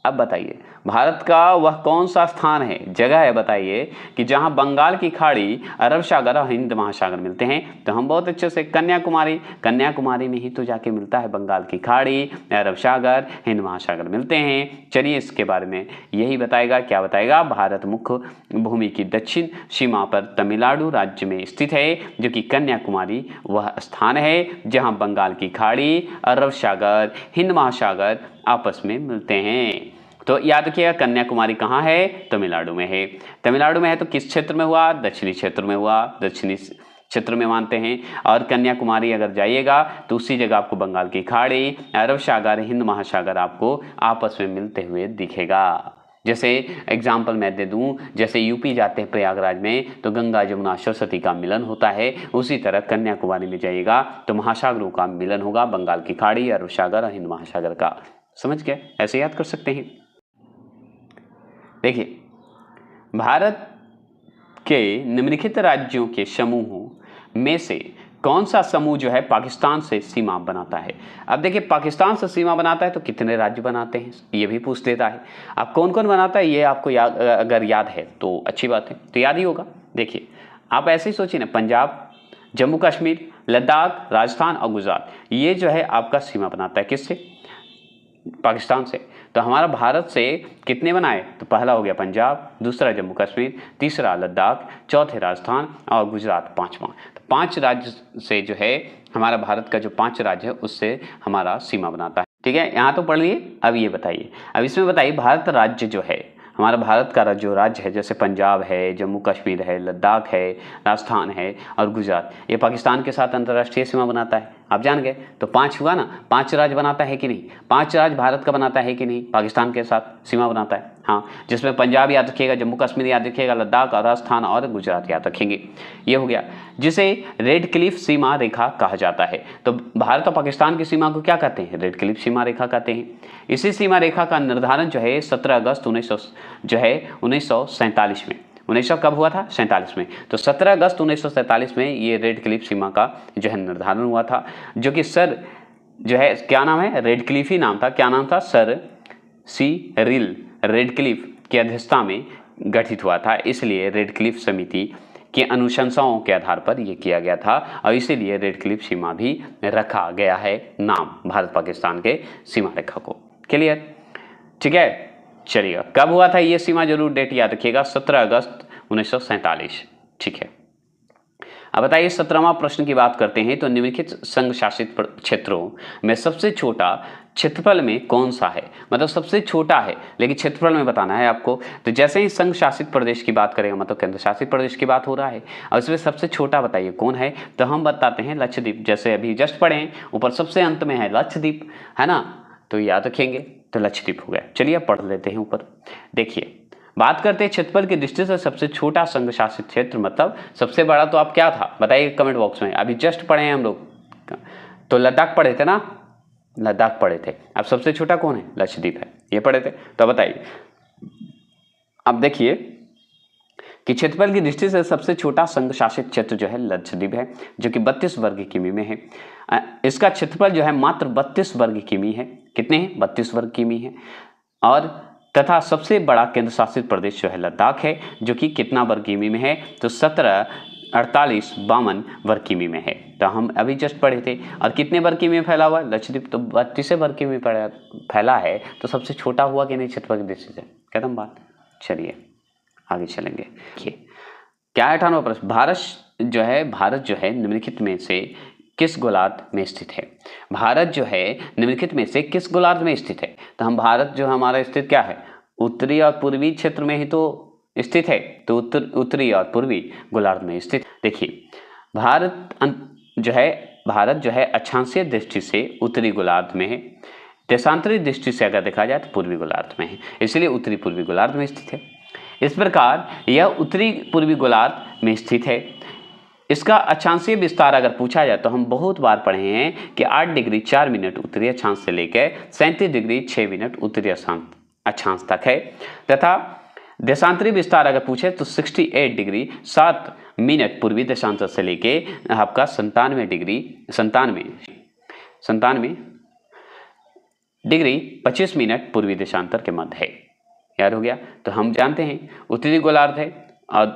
अब बताइए भारत का वह कौन सा स्थान है, जगह है बताइए, कि जहां बंगाल की खाड़ी, अरब सागर और हिंद महासागर मिलते हैं। तो हम बहुत अच्छे से कन्याकुमारी, कन्याकुमारी में ही तो जाके मिलता है बंगाल की खाड़ी, अरब सागर, हिंद महासागर मिलते हैं। चलिए इसके बारे में यही बताएगा, क्या बताएगा, भारत मुख्य भूमि की दक्षिण सीमा पर तमिलनाडु राज्य में स्थित है, जो कि कन्याकुमारी वह स्थान है जहां बंगाल की खाड़ी, अरब सागर, हिंद महासागर आपस में मिलते हैं। तो याद रखिएगा कन्याकुमारी कहाँ है, तमिलनाडु में है। तमिलनाडु में है तो किस क्षेत्र में हुआ, दक्षिणी क्षेत्र में हुआ, दक्षिणी क्षेत्र में मानते हैं। और कन्याकुमारी अगर जाइएगा तो उसी जगह आपको बंगाल की खाड़ी, अरब सागर, हिंद महासागर आपको आपस में मिलते हुए दिखेगा। जैसे एग्जाम्पल मैं दे दूं, जैसे यूपी जाते हैं प्रयागराज में तो गंगा जमुना सरस्वती का मिलन होता है, उसी तरह कन्याकुमारी में जाइएगा तो महासागरों का मिलन होगा, बंगाल की खाड़ी, अरब सागर और हिंद महासागर का। समझ गए, ऐसे याद कर सकते हैं। देखिए भारत के निम्नलिखित राज्यों के समूहों में से कौन सा समूह जो है पाकिस्तान से सीमा बनाता है। अब देखिए पाकिस्तान से सीमा बनाता है तो कितने राज्य बनाते हैं, ये भी पूछ देता है। अब कौन कौन बनाता है ये आपको याद, अगर याद है तो अच्छी बात है, तो याद ही होगा। देखिए आप ऐसे ही सोचिए ना, पंजाब, जम्मू कश्मीर, लद्दाख, राजस्थान और गुजरात, ये जो है आपका सीमा बनाता है किससे, पाकिस्तान से। तो हमारा भारत से कितने बनाए, तो पहला हो गया पंजाब, दूसरा जम्मू कश्मीर, तीसरा लद्दाख, चौथे राजस्थान और गुजरात पांचवा। तो 5 राज्य से जो है हमारा भारत का जो 5 राज्य है उससे हमारा सीमा बनाता है। ठीक है, यहाँ तो पढ़ लिए। अब ये बताइए, अब इसमें बताइए भारत राज्य जो है, हमारा भारत का जो राज्य है, जैसे पंजाब है, जम्मू कश्मीर है, लद्दाख है, राजस्थान है और गुजरात, ये पाकिस्तान के साथ अंतर्राष्ट्रीय सीमा बनाता है। आप जान गए, तो 5 हुआ ना, 5 राज्य बनाता है कि नहीं, 5 राज्य भारत का बनाता है कि नहीं, पाकिस्तान के साथ सीमा बनाता है। हाँ, जिसमें पंजाब याद रखिएगा, जम्मू कश्मीर याद रखिएगा, लद्दाख और राजस्थान और गुजरात याद रखेंगे। ये हो गया, जिसे रेड क्लिफ सीमा रेखा कहा जाता है। तो भारत और पाकिस्तान की सीमा को क्या कहते हैं, रेड क्लिफ सीमा रेखा कहते हैं। इसी सीमा रेखा का निर्धारण जो है 17 अगस्त 1947 में, 1900 कब हुआ था, 47 में। तो 17 अगस्त 1947 में ये रेड क्लिफ सीमा का जो है निर्धारण हुआ था, जो कि सर जो है क्या नाम है, रेड क्लिफ ही नाम था, क्या नाम था, सर सिरिल रेडक्लिफ की अध्यक्षता में गठित हुआ था। इसलिए रेडक्लिफ समिति की अनुशंसाओं के आधार पर यह किया गया था और इसीलिए रेडक्लिफ सीमा भी रखा गया है नाम भारत पाकिस्तान के सीमा रेखा को। क्लियर, ठीक है। चलिए, कब हुआ था ये सीमा, जरूर डेट याद रखिएगा, 17 अगस्त 1947। ठीक है, अब बताइए 17वां प्रश्न की बात करते हैं। तो निम्नलिखित संघ शासित क्षेत्रों में सबसे छोटा क्षेत्रफल में कौन सा है, मतलब सबसे छोटा है लेकिन क्षेत्रफल में बताना है आपको। तो जैसे ही संघ शासित प्रदेश की बात करेगा, मतलब केंद्र शासित प्रदेश की बात हो रहा है, और इसमें सबसे छोटा बताइए कौन है, तो हम बताते हैं लक्षद्वीप। जैसे अभी जस्ट पढ़े हैं, ऊपर सबसे अंत में है लक्षद्वीप, है ना, तो याद रखेंगे, तो लक्षद्वीप हो गया। चलिए पढ़ लेते हैं ऊपर। देखिए बात करते हैं क्षेत्रफल की दृष्टि से सबसे छोटा संघ शासित क्षेत्र, मतलब सबसे बड़ा तो आप क्या था बताइए कमेंट बॉक्स में। अभी जस्ट पढ़े हैं हम लोग, तो लद्दाख पढ़े थे ना, लद्दाख पढ़े थे। अब सबसे छोटा कौन है, लक्षद्वीप है, ये पढ़े थे। तो बताइए, अब देखिए कि क्षेत्रफल की दृष्टि से सबसे छोटा संघ शासित क्षेत्र जो है लक्षद्वीप है, जो कि 32 वर्ग किमी में है। इसका क्षेत्रफल जो है मात्र 32 वर्ग किमी है। कितने हैं, 32 वर्ग किमी है। और तथा सबसे बड़ा केंद्र शासित प्रदेश जो है लद्दाख है, जो कि कितना वर्ग किमी में है, तो 1748 वर्ग किमी में है। तो हम अभी जस्ट पढ़े थे। और कितने वर्ग किमी में फैला हुआ है लक्षद्वीप, तो 32 वर्ग किमी में फैला है, तो सबसे छोटा हुआ कि नहीं क्षेत्रफल की दृष्टि से, खत्म बात। चलिए आगे चलेंगे। क्या है 98वां प्रश्न, भारत जो है निम्नलिखित में से किस गोलार्ध में स्थित है। भारत जो है निम्नलिखित में से किस गोलार्ध में स्थित है, तो हम भारत जो हमारा स्थित क्या है, उत्तरी और पूर्वी क्षेत्र में ही तो स्थित है, तो उत्तरी और पूर्वी गोलार्ध में स्थित। देखिए भारत जो है अक्षांशीय दृष्टि से उत्तरी गोलार्ध में है, देशांतरी दृष्टि से अगर देखा जाए तो पूर्वी गोलार्ध में है, इसलिए उत्तरी पूर्वी गोलार्ध में स्थित है। इस प्रकार यह उत्तरी पूर्वी गोलार्ध में स्थित है। इसका अक्षांशीय विस्तार अगर पूछा जाए तो हम बहुत बार पढ़े हैं कि 8 डिग्री 4 मिनट उत्तरी अक्षांश से लेकर 37 डिग्री 6 मिनट उत्तरी अक्षांश तक है, तथा देशांतरी विस्तार अगर पूछे तो 68 डिग्री 7 मिनट पूर्वी देशांतर से लेके आपका 97 डिग्री 25 मिनट पूर्वी देशांतर के मध्य है। क्लियर हो गया। तो हम जानते हैं उत्तरी गोलार्ध है और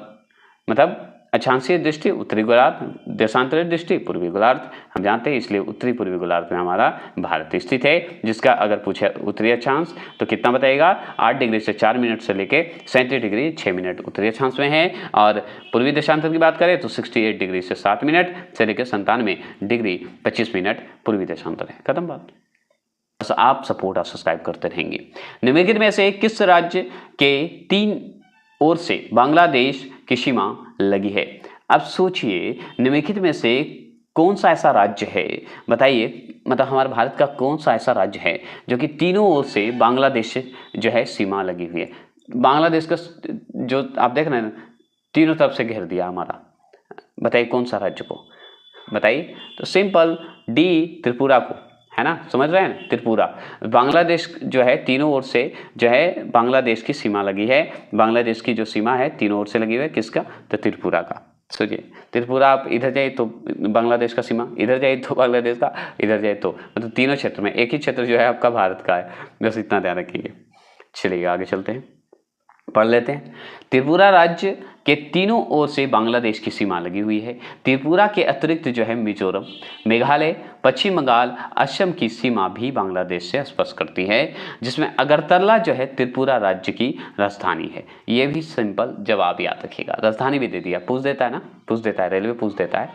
मतलब अक्षांशीय दृष्टि उत्तरी गोलार्ध, देशांतरित दृष्टि पूर्वी गोलार्ध, हम जानते हैं, इसलिए उत्तरी पूर्वी गोलार्ध में हमारा भारत स्थित है, जिसका अगर पूछे उत्तरी अक्षांश तो कितना बताइएगा, 8 डिग्री से 4 मिनट से लेके 37 डिग्री 6 मिनट उत्तरी अक्षांश में है। और पूर्वी देशांतर की बात करें तो 68 डिग्री से 7 मिनट से लेकर 97 डिग्री 25 मिनट पूर्वी देशांतर है। खत्म बात। बस आप सपोर्ट और सब्सक्राइब करते रहेंगे। निम्नलिखित में से किस राज्य के 3 ओर से बांग्लादेश की सीमा लगी है? अब सोचिए, निम्नलिखित में से कौन सा ऐसा राज्य है, बताइए, मतलब हमारे भारत का कौन सा ऐसा राज्य है जो कि तीनों ओर से बांग्लादेश से जो है सीमा लगी हुई है? बांग्लादेश का जो आप देख रहे हैं तीनों तरफ से घेर दिया हमारा, बताइए कौन सा राज्य को, बताइए। तो सिंपल डी, त्रिपुरा को, है ना, समझ रहे हैं, त्रिपुरा। बांग्लादेश जो है तीनों ओर से जो है बांग्लादेश की सीमा लगी है, बांग्लादेश की जो सीमा है तीनों ओर से लगी हुई है, किसका, तो त्रिपुरा का। सोचिए, त्रिपुरा आप इधर जाइए तो बांग्लादेश का सीमा, इधर जाइए तो बांग्लादेश का, इधर जाइए तो, मतलब तीनों क्षेत्र में, एक ही क्षेत्र जो है आपका भारत का है, बस इतना ध्यान रखिए। चलिए आगे चलते हैं, पढ़ लेते हैं। त्रिपुरा राज्य के तीनों ओर से बांग्लादेश की सीमा लगी हुई है। त्रिपुरा के अतिरिक्त जो है मिजोरम, मेघालय, पश्चिम बंगाल, असम की सीमा भी बांग्लादेश से स्पर्श करती है, जिसमें अगरतला जो है त्रिपुरा राज्य की राजधानी है। ये भी सिंपल जवाब याद रखिएगा, राजधानी भी दे दिया, पूछ देता है ना, पूछ देता है, रेलवे पूछ देता है,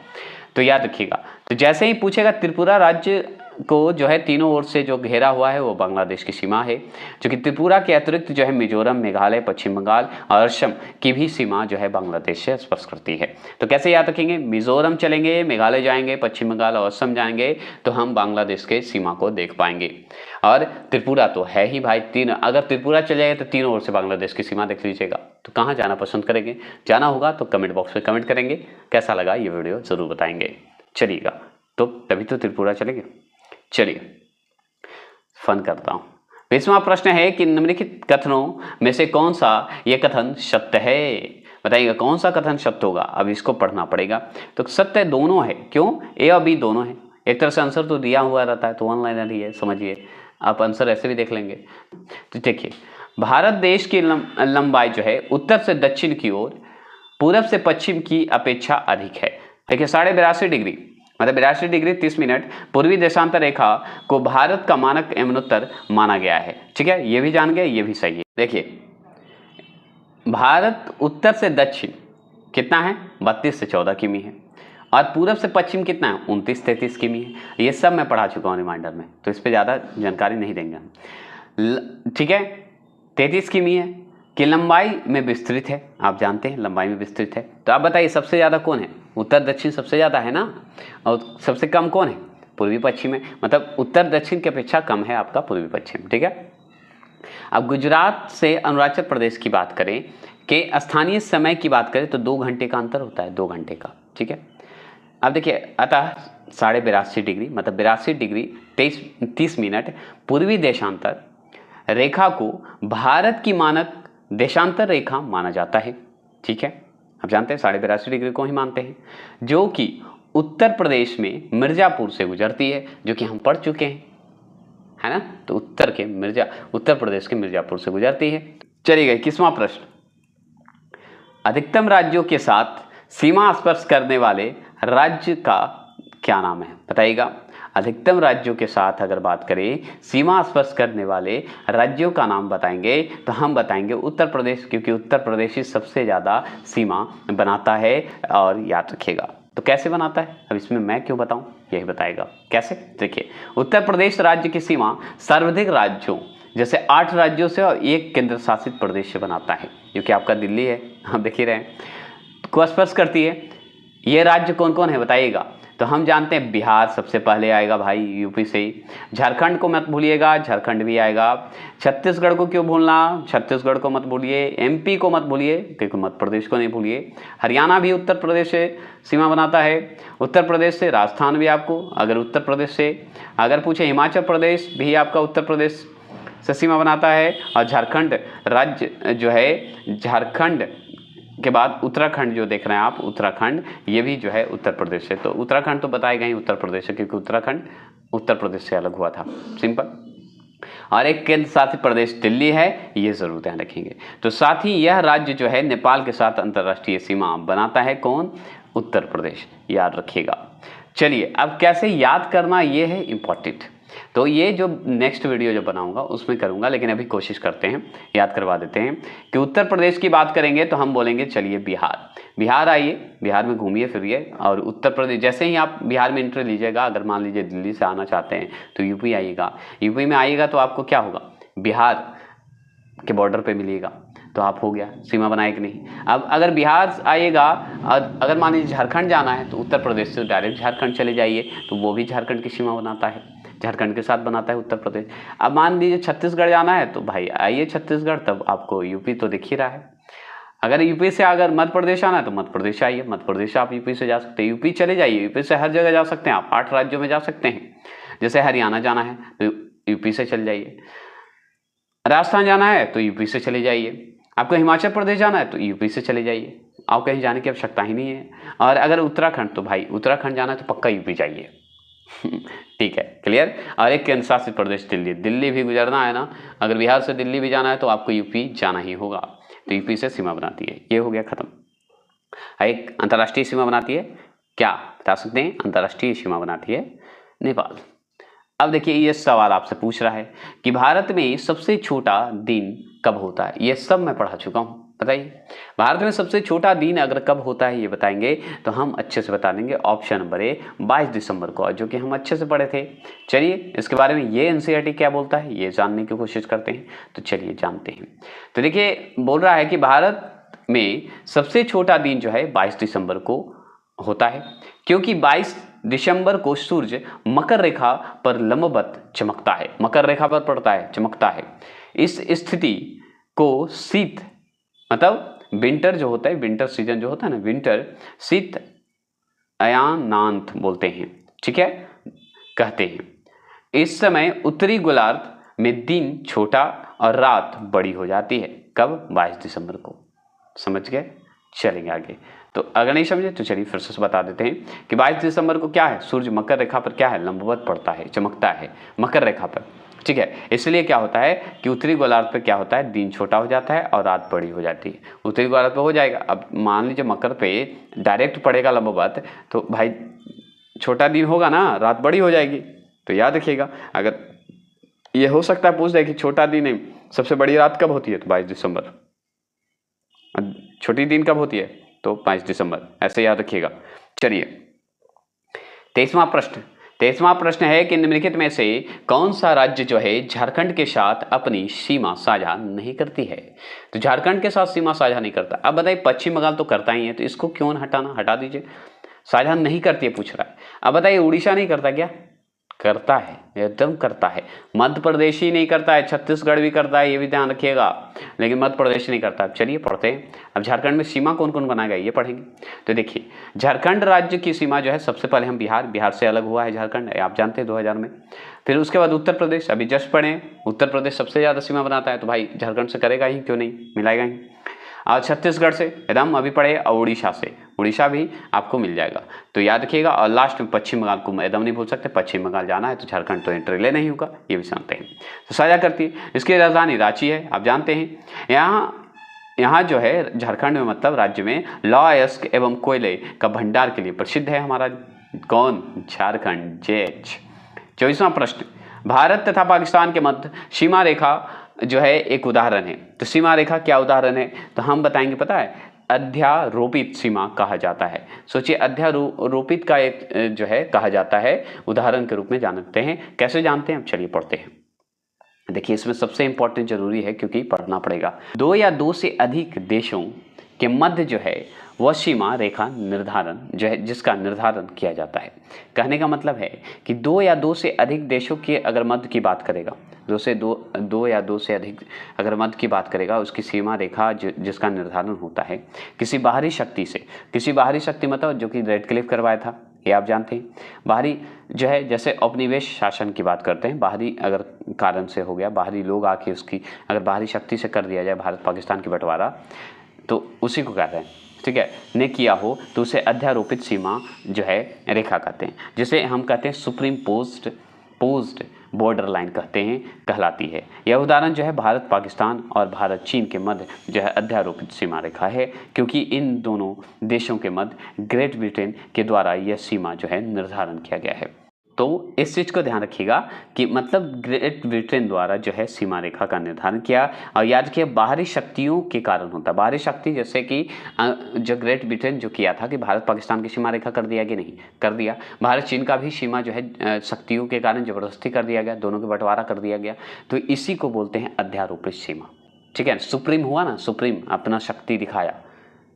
तो याद रखिएगा। तो जैसे ही पूछेगा त्रिपुरा राज्य को जो है तीनों ओर से जो घेरा हुआ है वो बांग्लादेश की सीमा है, जो कि त्रिपुरा के अतिरिक्त जो है मिजोरम, मेघालय, पश्चिम बंगाल और असम की भी सीमा जो है बांग्लादेश से स्पर्श करती है। तो कैसे याद रखेंगे, मिजोरम चलेंगे, मेघालय जाएंगे, पश्चिम बंगाल और असम जाएंगे तो हम बांग्लादेश के सीमा को देख पाएंगे। और त्रिपुरा तो है ही भाई, अगर त्रिपुरा चले तो तीनों ओर से बांग्लादेश की सीमा देख लीजिएगा। तो कहाँ जाना पसंद करेंगे, जाना होगा तो कमेंट बॉक्स में कमेंट करेंगे, कैसा लगा ये वीडियो ज़रूर बताएंगे। चलिएगा, तो तभी तो त्रिपुरा चलेंगे। चलिए फन करता हूँ। 20वां प्रश्न है कि निम्नलिखित कथनों में से कौन सा ये कथन सत्य है? बताइएगा कौन सा कथन सत्य होगा। अब इसको पढ़ना पड़ेगा। तो सत्य दोनों है, क्यों, ए और बी दोनों है। एक तरह से आंसर तो दिया हुआ रहता है, तो ऑनलाइन ही है, समझिए, आप आंसर ऐसे भी देख लेंगे। तो देखिए, भारत देश की लंबाई जो है उत्तर से दक्षिण की ओर, पूरब से पश्चिम की अपेक्षा अधिक है। देखिए 82.5 डिग्री मतलब 82 डिग्री 30 मिनट पूर्वी देशांतर रेखा को भारत का मानक यमुनोत्तर माना गया है। ठीक है, ये भी जान गए, ये भी सही है। देखिए, भारत उत्तर से दक्षिण कितना है, 32 से 14 किमी है, और पूरब से पश्चिम कितना है, 29-33 किमी है। ये सब मैं पढ़ा चुका हूँ रिमाइंडर में, तो इस पर ज़्यादा जानकारी नहीं देंगे हम। ठीक है, 33 किमी है कि लंबाई में विस्तृत है, आप जानते हैं लंबाई में विस्तृत है। तो आप बताइए सबसे ज़्यादा कौन है, उत्तर दक्षिण सबसे ज़्यादा है ना, और सबसे कम कौन है, पूर्वी पश्चिम है। मतलब उत्तर दक्षिण की अपेक्षा कम है आपका पूर्वी पश्चिम। ठीक है, अब गुजरात से अरुणाचल प्रदेश की बात करें कि स्थानीय समय की बात करें तो 2 घंटे का अंतर होता है, 2 घंटे का। ठीक है, अब देखिए, अतः 82.5 डिग्री मतलब 82 डिग्री 30 मिनट पूर्वी देशांतर रेखा को भारत की मानक देशांतर रेखा माना जाता है। ठीक है, आप जानते हैं 82.5 डिग्री को ही मानते हैं, जो कि उत्तर प्रदेश में मिर्जापुर से गुजरती है, जो कि हम पढ़ चुके हैं, है ना। तो उत्तर प्रदेश के मिर्जापुर से गुजरती है। चलिए 21वां प्रश्न, अधिकतम राज्यों के साथ सीमा स्पर्श करने वाले राज्य का क्या नाम है, बताइएगा। अधिकतम राज्यों के साथ अगर बात करें सीमा स्पर्श करने वाले राज्यों का नाम बताएंगे तो हम बताएंगे उत्तर प्रदेश, क्योंकि उत्तर प्रदेश ही सबसे ज़्यादा सीमा बनाता है। और याद रखिएगा, तो कैसे बनाता है, अब इसमें मैं क्यों बताऊं, यही बताएगा कैसे। देखिए, उत्तर प्रदेश राज्य की सीमा सर्वाधिक राज्यों जैसे 8 राज्यों से और 1 केंद्र शासित प्रदेश से बनाता है, जो कि आपका दिल्ली है, हम देख ही रहे हैं, को स्पर्श करती है। ये राज्य कौन कौन है बताइएगा। तो हम जानते हैं बिहार सबसे पहले आएगा भाई, यूपी से ही। झारखंड को मत भूलिएगा, झारखंड भी आएगा। छत्तीसगढ़ को क्यों भूलना, छत्तीसगढ़ को मत भूलिए। एमपी को मत भूलिए, क्योंकि मध्य प्रदेश को नहीं भूलिए। हरियाणा भी उत्तर प्रदेश से सीमा बनाता है। उत्तर प्रदेश से राजस्थान भी आपको, अगर उत्तर प्रदेश से अगर पूछे, हिमाचल प्रदेश भी आपका उत्तर प्रदेश से सीमा बनाता है। और झारखंड राज्य जो है, झारखंड के बाद उत्तराखंड जो देख रहे हैं आप, उत्तराखंड ये भी जो है उत्तर प्रदेश से। तो उत्तराखंड तो बताएगा ही उत्तर प्रदेश है, क्योंकि उत्तराखंड उत्तर प्रदेश से अलग हुआ था, सिंपल। और एक केंद्र शासित प्रदेश दिल्ली है, ये ज़रूर ध्यान रखेंगे। तो साथ ही यह राज्य जो है नेपाल के साथ अंतर्राष्ट्रीय सीमा बनाता है, कौन? उत्तर प्रदेश, याद रखिएगा। चलिए अब कैसे याद करना, ये है इम्पॉर्टेंट। तो ये जो नेक्स्ट वीडियो जो बनाऊंगा उसमें करूंगा, लेकिन अभी कोशिश करते हैं याद करवा देते हैं कि उत्तर प्रदेश की बात करेंगे तो हम बोलेंगे चलिए बिहार। बिहार आइए, बिहार में घूमिए फिरिए, और उत्तर प्रदेश जैसे ही आप बिहार में एंट्री लीजिएगा, अगर मान लीजिए दिल्ली से आना चाहते हैं तो यूपी आइएगा। यूपी में आइएगा तो आपको क्या होगा, बिहार के बॉर्डर पे मिलिएगा, तो आप हो गया, सीमा बनाए कि नहीं। अब अगर बिहार आइएगा और अगर मान लीजिए झारखंड जाना है तो उत्तर प्रदेश से डायरेक्ट झारखंड चले जाइए, तो वो भी झारखंड की सीमा बनाता है, झारखंड के साथ बनाता है उत्तर प्रदेश। अब मान लीजिए छत्तीसगढ़ जाना है तो भाई आइए छत्तीसगढ़, तब आपको यूपी तो दिख ही रहा है। अगर यूपी से अगर मध्य प्रदेश आना है तो मध्य प्रदेश आइए, मध्य प्रदेश आप यूपी से जा सकते हैं, यूपी चले जाइए, यूपी से हर जगह जा सकते हैं आप, 8 राज्यों में जा सकते हैं। जैसे हरियाणा जाना है तो यूपी से चले जाइए, राजस्थान जाना है तो यूपी से चले जाइए, आपको हिमाचल प्रदेश जाना है तो यूपी से चले जाइए, आप कहीं जाने की आवश्यकता ही नहीं है। और अगर उत्तराखंड, तो भाई उत्तराखंड जाना है तो पक्का यूपी जाइए। ठीक है, क्लियर। और एक केंद्र शासित प्रदेश दिल्ली, दिल्ली भी गुजरना है ना, अगर बिहार से दिल्ली भी जाना है तो आपको यूपी जाना ही होगा, तो यूपी से सीमा बनाती है। ये हो गया खत्म। एक अंतर्राष्ट्रीय सीमा बनाती है, क्या बता सकते हैं? अंतर्राष्ट्रीय सीमा बनाती है नेपाल। अब देखिए ये सवाल आपसे पूछ रहा है कि भारत में सबसे छोटा दिन कब होता है। ये सब मैं पढ़ा चुका हूँ, बताइए भारत में सबसे छोटा दिन अगर कब होता है ये बताएंगे तो हम अच्छे से बता देंगे। ऑप्शन नंबर ए 22 दिसंबर को, जो कि हम अच्छे से पढ़े थे। चलिए इसके बारे में ये एनसीईआरटी क्या बोलता है ये जानने की कोशिश करते हैं, तो चलिए जानते हैं। तो देखिए बोल रहा है कि भारत में सबसे छोटा दिन जो है 22 दिसंबर को होता है, क्योंकि 22 दिसंबर को सूर्य मकर रेखा पर लंबवत चमकता है, मकर रेखा पर पड़ता है, चमकता है। इस स्थिति को शीत मतलब विंटर जो होता है, विंटर सीजन जो होता है ना, विंटर शीत अयानांत बोलते हैं, ठीक है, कहते हैं। इस समय उत्तरी गोलार्ध में दिन छोटा और रात बड़ी हो जाती है। कब? 22 दिसंबर को। समझ गए? चलेंगे आगे। तो अगर नहीं समझे तो चलिए फिर से बता देते हैं कि 22 दिसंबर को क्या है, सूर्य मकर रेखा पर क्या है, लंबवत पड़ता है, चमकता है मकर रेखा पर, ठीक है। इसलिए क्या होता है कि उत्तरी गोलार्ध पे क्या होता है, दिन छोटा हो जाता है और रात बड़ी हो जाती है। उत्तरी गोलार्ध पे हो जाएगा, अब मान लीजिए मकर पे डायरेक्ट पड़ेगा लंबवत, तो भाई छोटा दिन होगा ना, रात बड़ी हो जाएगी। तो याद रखिएगा, अगर ये हो सकता है पूछ दे कि छोटा दिन है, सबसे बड़ी रात कब होती है, तो 22 दिसंबर। छोटी दिन कब होती है, तो 22 दिसंबर, ऐसे याद रखिएगा। चलिए 23वां प्रश्न है कि निम्नलिखित में से कौन सा राज्य जो है झारखंड के साथ अपनी सीमा साझा नहीं करती है। तो झारखंड के साथ सीमा साझा नहीं करता। अब बताइए पश्चिम बंगाल तो करता ही है, तो इसको क्यों हटाना, हटा दीजिए, साझा नहीं करती है पूछ रहा है। अब बताइए उड़ीसा नहीं करता क्या? करता है, एकदम करता है। मध्य प्रदेश ही नहीं करता है, छत्तीसगढ़ भी करता है, ये भी ध्यान रखिएगा, लेकिन मध्य प्रदेश नहीं करता। अब चलिए पढ़ते हैं। अब झारखंड में सीमा कौन कौन बनाएगा ये पढ़ेंगे। तो देखिए झारखंड राज्य की सीमा जो है, सबसे पहले हम बिहार से अलग हुआ है झारखंड, आप जानते हैं 2000 में। फिर उसके बाद उत्तर प्रदेश, अभी जस्ट पढ़े, उत्तर प्रदेश सबसे ज़्यादा सीमा बनाता है, तो भाई झारखंड से करेगा ही, क्यों नहीं, मिलाएगा ही। और छत्तीसगढ़ से एकदम अभी पढ़े, और उड़ीसा भी आपको मिल जाएगा, तो याद रखिएगा। और लास्ट में पश्चिम बंगाल को एकदम नहीं भूल सकते, पश्चिम बंगाल जाना है तो झारखंड तो एंट्री ले नहीं होगा, ये भी जानते हैं। तो साझा करती है, इसकी राजधानी रांची है, आप जानते हैं। यहाँ जो है झारखंड में मतलब राज्य में लौह अयस्क एवं कोयले का भंडार के लिए प्रसिद्ध है हमारा कौन, झारखंड, जेएच। 24वां प्रश्न, भारत तथा पाकिस्तान के मध्य सीमा रेखा जो है एक उदाहरण है। तो सीमा रेखा क्या उदाहरण है, तो हम बताएंगे, पता है, अध्यारोपित सीमा कहा जाता है। सोचिए अध्यारोपित का एक जो है कहा जाता है, उदाहरण के रूप में जानते हैं। कैसे जानते हैं, अब चलिए पढ़ते हैं। देखिए इसमें सबसे इंपॉर्टेंट जरूरी है, क्योंकि पढ़ना पड़ेगा। 2 या 2 से अधिक देशों के मध्य जो है वह सीमा रेखा निर्धारण जो है, जिसका निर्धारण किया जाता है। कहने का मतलब है कि 2 या 2 से अधिक देशों के अगर मध्य की बात करेगा, 2 या 2 से अधिक अगर मध्य की बात करेगा, उसकी सीमा रेखा जिसका निर्धारण होता है किसी बाहरी शक्ति मतलब जो कि रेड क्लिफ करवाया था, ये आप जानते हैं। बाहरी जो है, जैसे औपनिवेश शासन की बात करते हैं, बाहरी अगर कारण से हो गया, बाहरी लोग आके उसकी अगर बाहरी शक्ति से कर दिया जाए भारत पाकिस्तान की बंटवारा, तो उसी को कहते हैं, ठीक है, ने किया हो तो उसे अध्यारोपित सीमा जो है रेखा कहते हैं। जिसे हम कहते हैं सुप्रीम पोज्ड बॉर्डर लाइन कहलाती है। यह उदाहरण जो है भारत पाकिस्तान और भारत चीन के मध्य जो है अध्यारोपित सीमा रेखा है, क्योंकि इन दोनों देशों के मध्य ग्रेट ब्रिटेन के द्वारा यह सीमा जो है निर्धारण किया गया है। तो इस चीज़ को ध्यान रखिएगा कि मतलब ग्रेट ब्रिटेन द्वारा जो है सीमा रेखा का निर्धारण किया, और याद रखिए बाहरी शक्तियों के कारण होता है। बाहरी शक्ति जैसे कि जो ग्रेट ब्रिटेन जो किया था कि भारत पाकिस्तान की सीमा रेखा कर दिया कि नहीं कर दिया, भारत चीन का भी सीमा जो है शक्तियों के कारण जबरदस्ती कर दिया गया, दोनों का बंटवारा कर दिया गया। तो इसी को बोलते हैं अध्यारोपित सीमा। ठीक है, सुप्रीम हुआ ना, सुप्रीम अपना शक्ति दिखाया।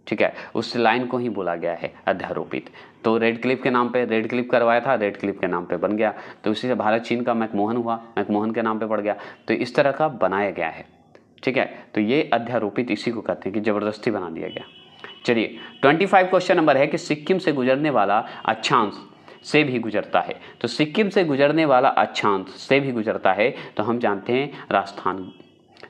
ठीक है, उस लाइन को ही बोला गया है अध्यारोपित। तो रेड क्लिफ के नाम पे रेड क्लिफ करवाया था, रेड क्लिफ के नाम पे बन गया। तो इसी से भारत चीन का मैकमोहन हुआ, मैकमोहन के नाम पे पड़ गया। तो इस तरह का बनाया गया है। ठीक है, तो ये अध्यारोपित इसी को कहते हैं कि जबरदस्ती बना दिया गया। चलिए 25 क्वेश्चन नंबर है कि सिक्किम से गुजरने वाला अक्षांश से भी गुजरता है। तो सिक्किम से गुजरने वाला अक्षांश से भी गुजरता है, तो हम जानते हैं राजस्थान।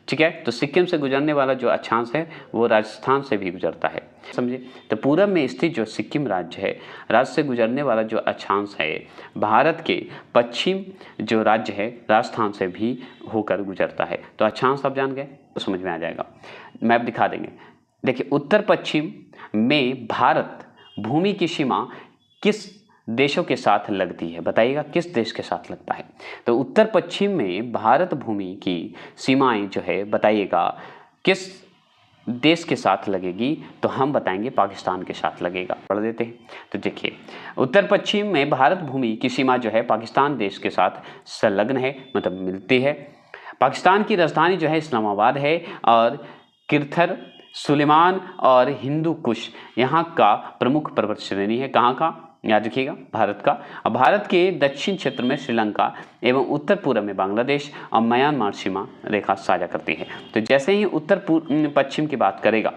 ठीक है, तो सिक्किम से गुजरने वाला जो अक्षांश है वो राजस्थान से भी गुजरता है, समझे। तो पूरब में स्थित जो सिक्किम राज्य है, राज्य से गुजरने वाला जो अक्षांश है भारत के पश्चिम जो राज्य है राजस्थान से भी होकर गुजरता है। तो अक्षांश आप जान गए तो समझ में आ जाएगा। मैप दिखा देंगे। देखिए उत्तर पश्चिम में भारत भूमि की सीमा किस देशों के साथ लगती है, बताइएगा किस देश के साथ लगता है। तो उत्तर पश्चिम में भारत भूमि की सीमाएं जो है बताइएगा किस देश के साथ लगेगी, तो हम बताएंगे पाकिस्तान के साथ लगेगा। पढ़ देते हैं। तो देखिए उत्तर पश्चिम में भारत भूमि की सीमा जो है पाकिस्तान देश के साथ संलग्न है, मतलब मिलती है। पाकिस्तान की राजधानी जो है इस्लामाबाद है, और किरथर, सुलेमान और हिंदू कुश यहाँ का प्रमुख पर्वत श्रेणी है। कहाँ का, याद रखिएगा भारत का। और भारत के दक्षिण क्षेत्र में श्रीलंका एवं उत्तर पूर्व में बांग्लादेश और म्यांमार सीमा रेखा साझा करती है। तो जैसे ही उत्तर पश्चिम की बात करेगा,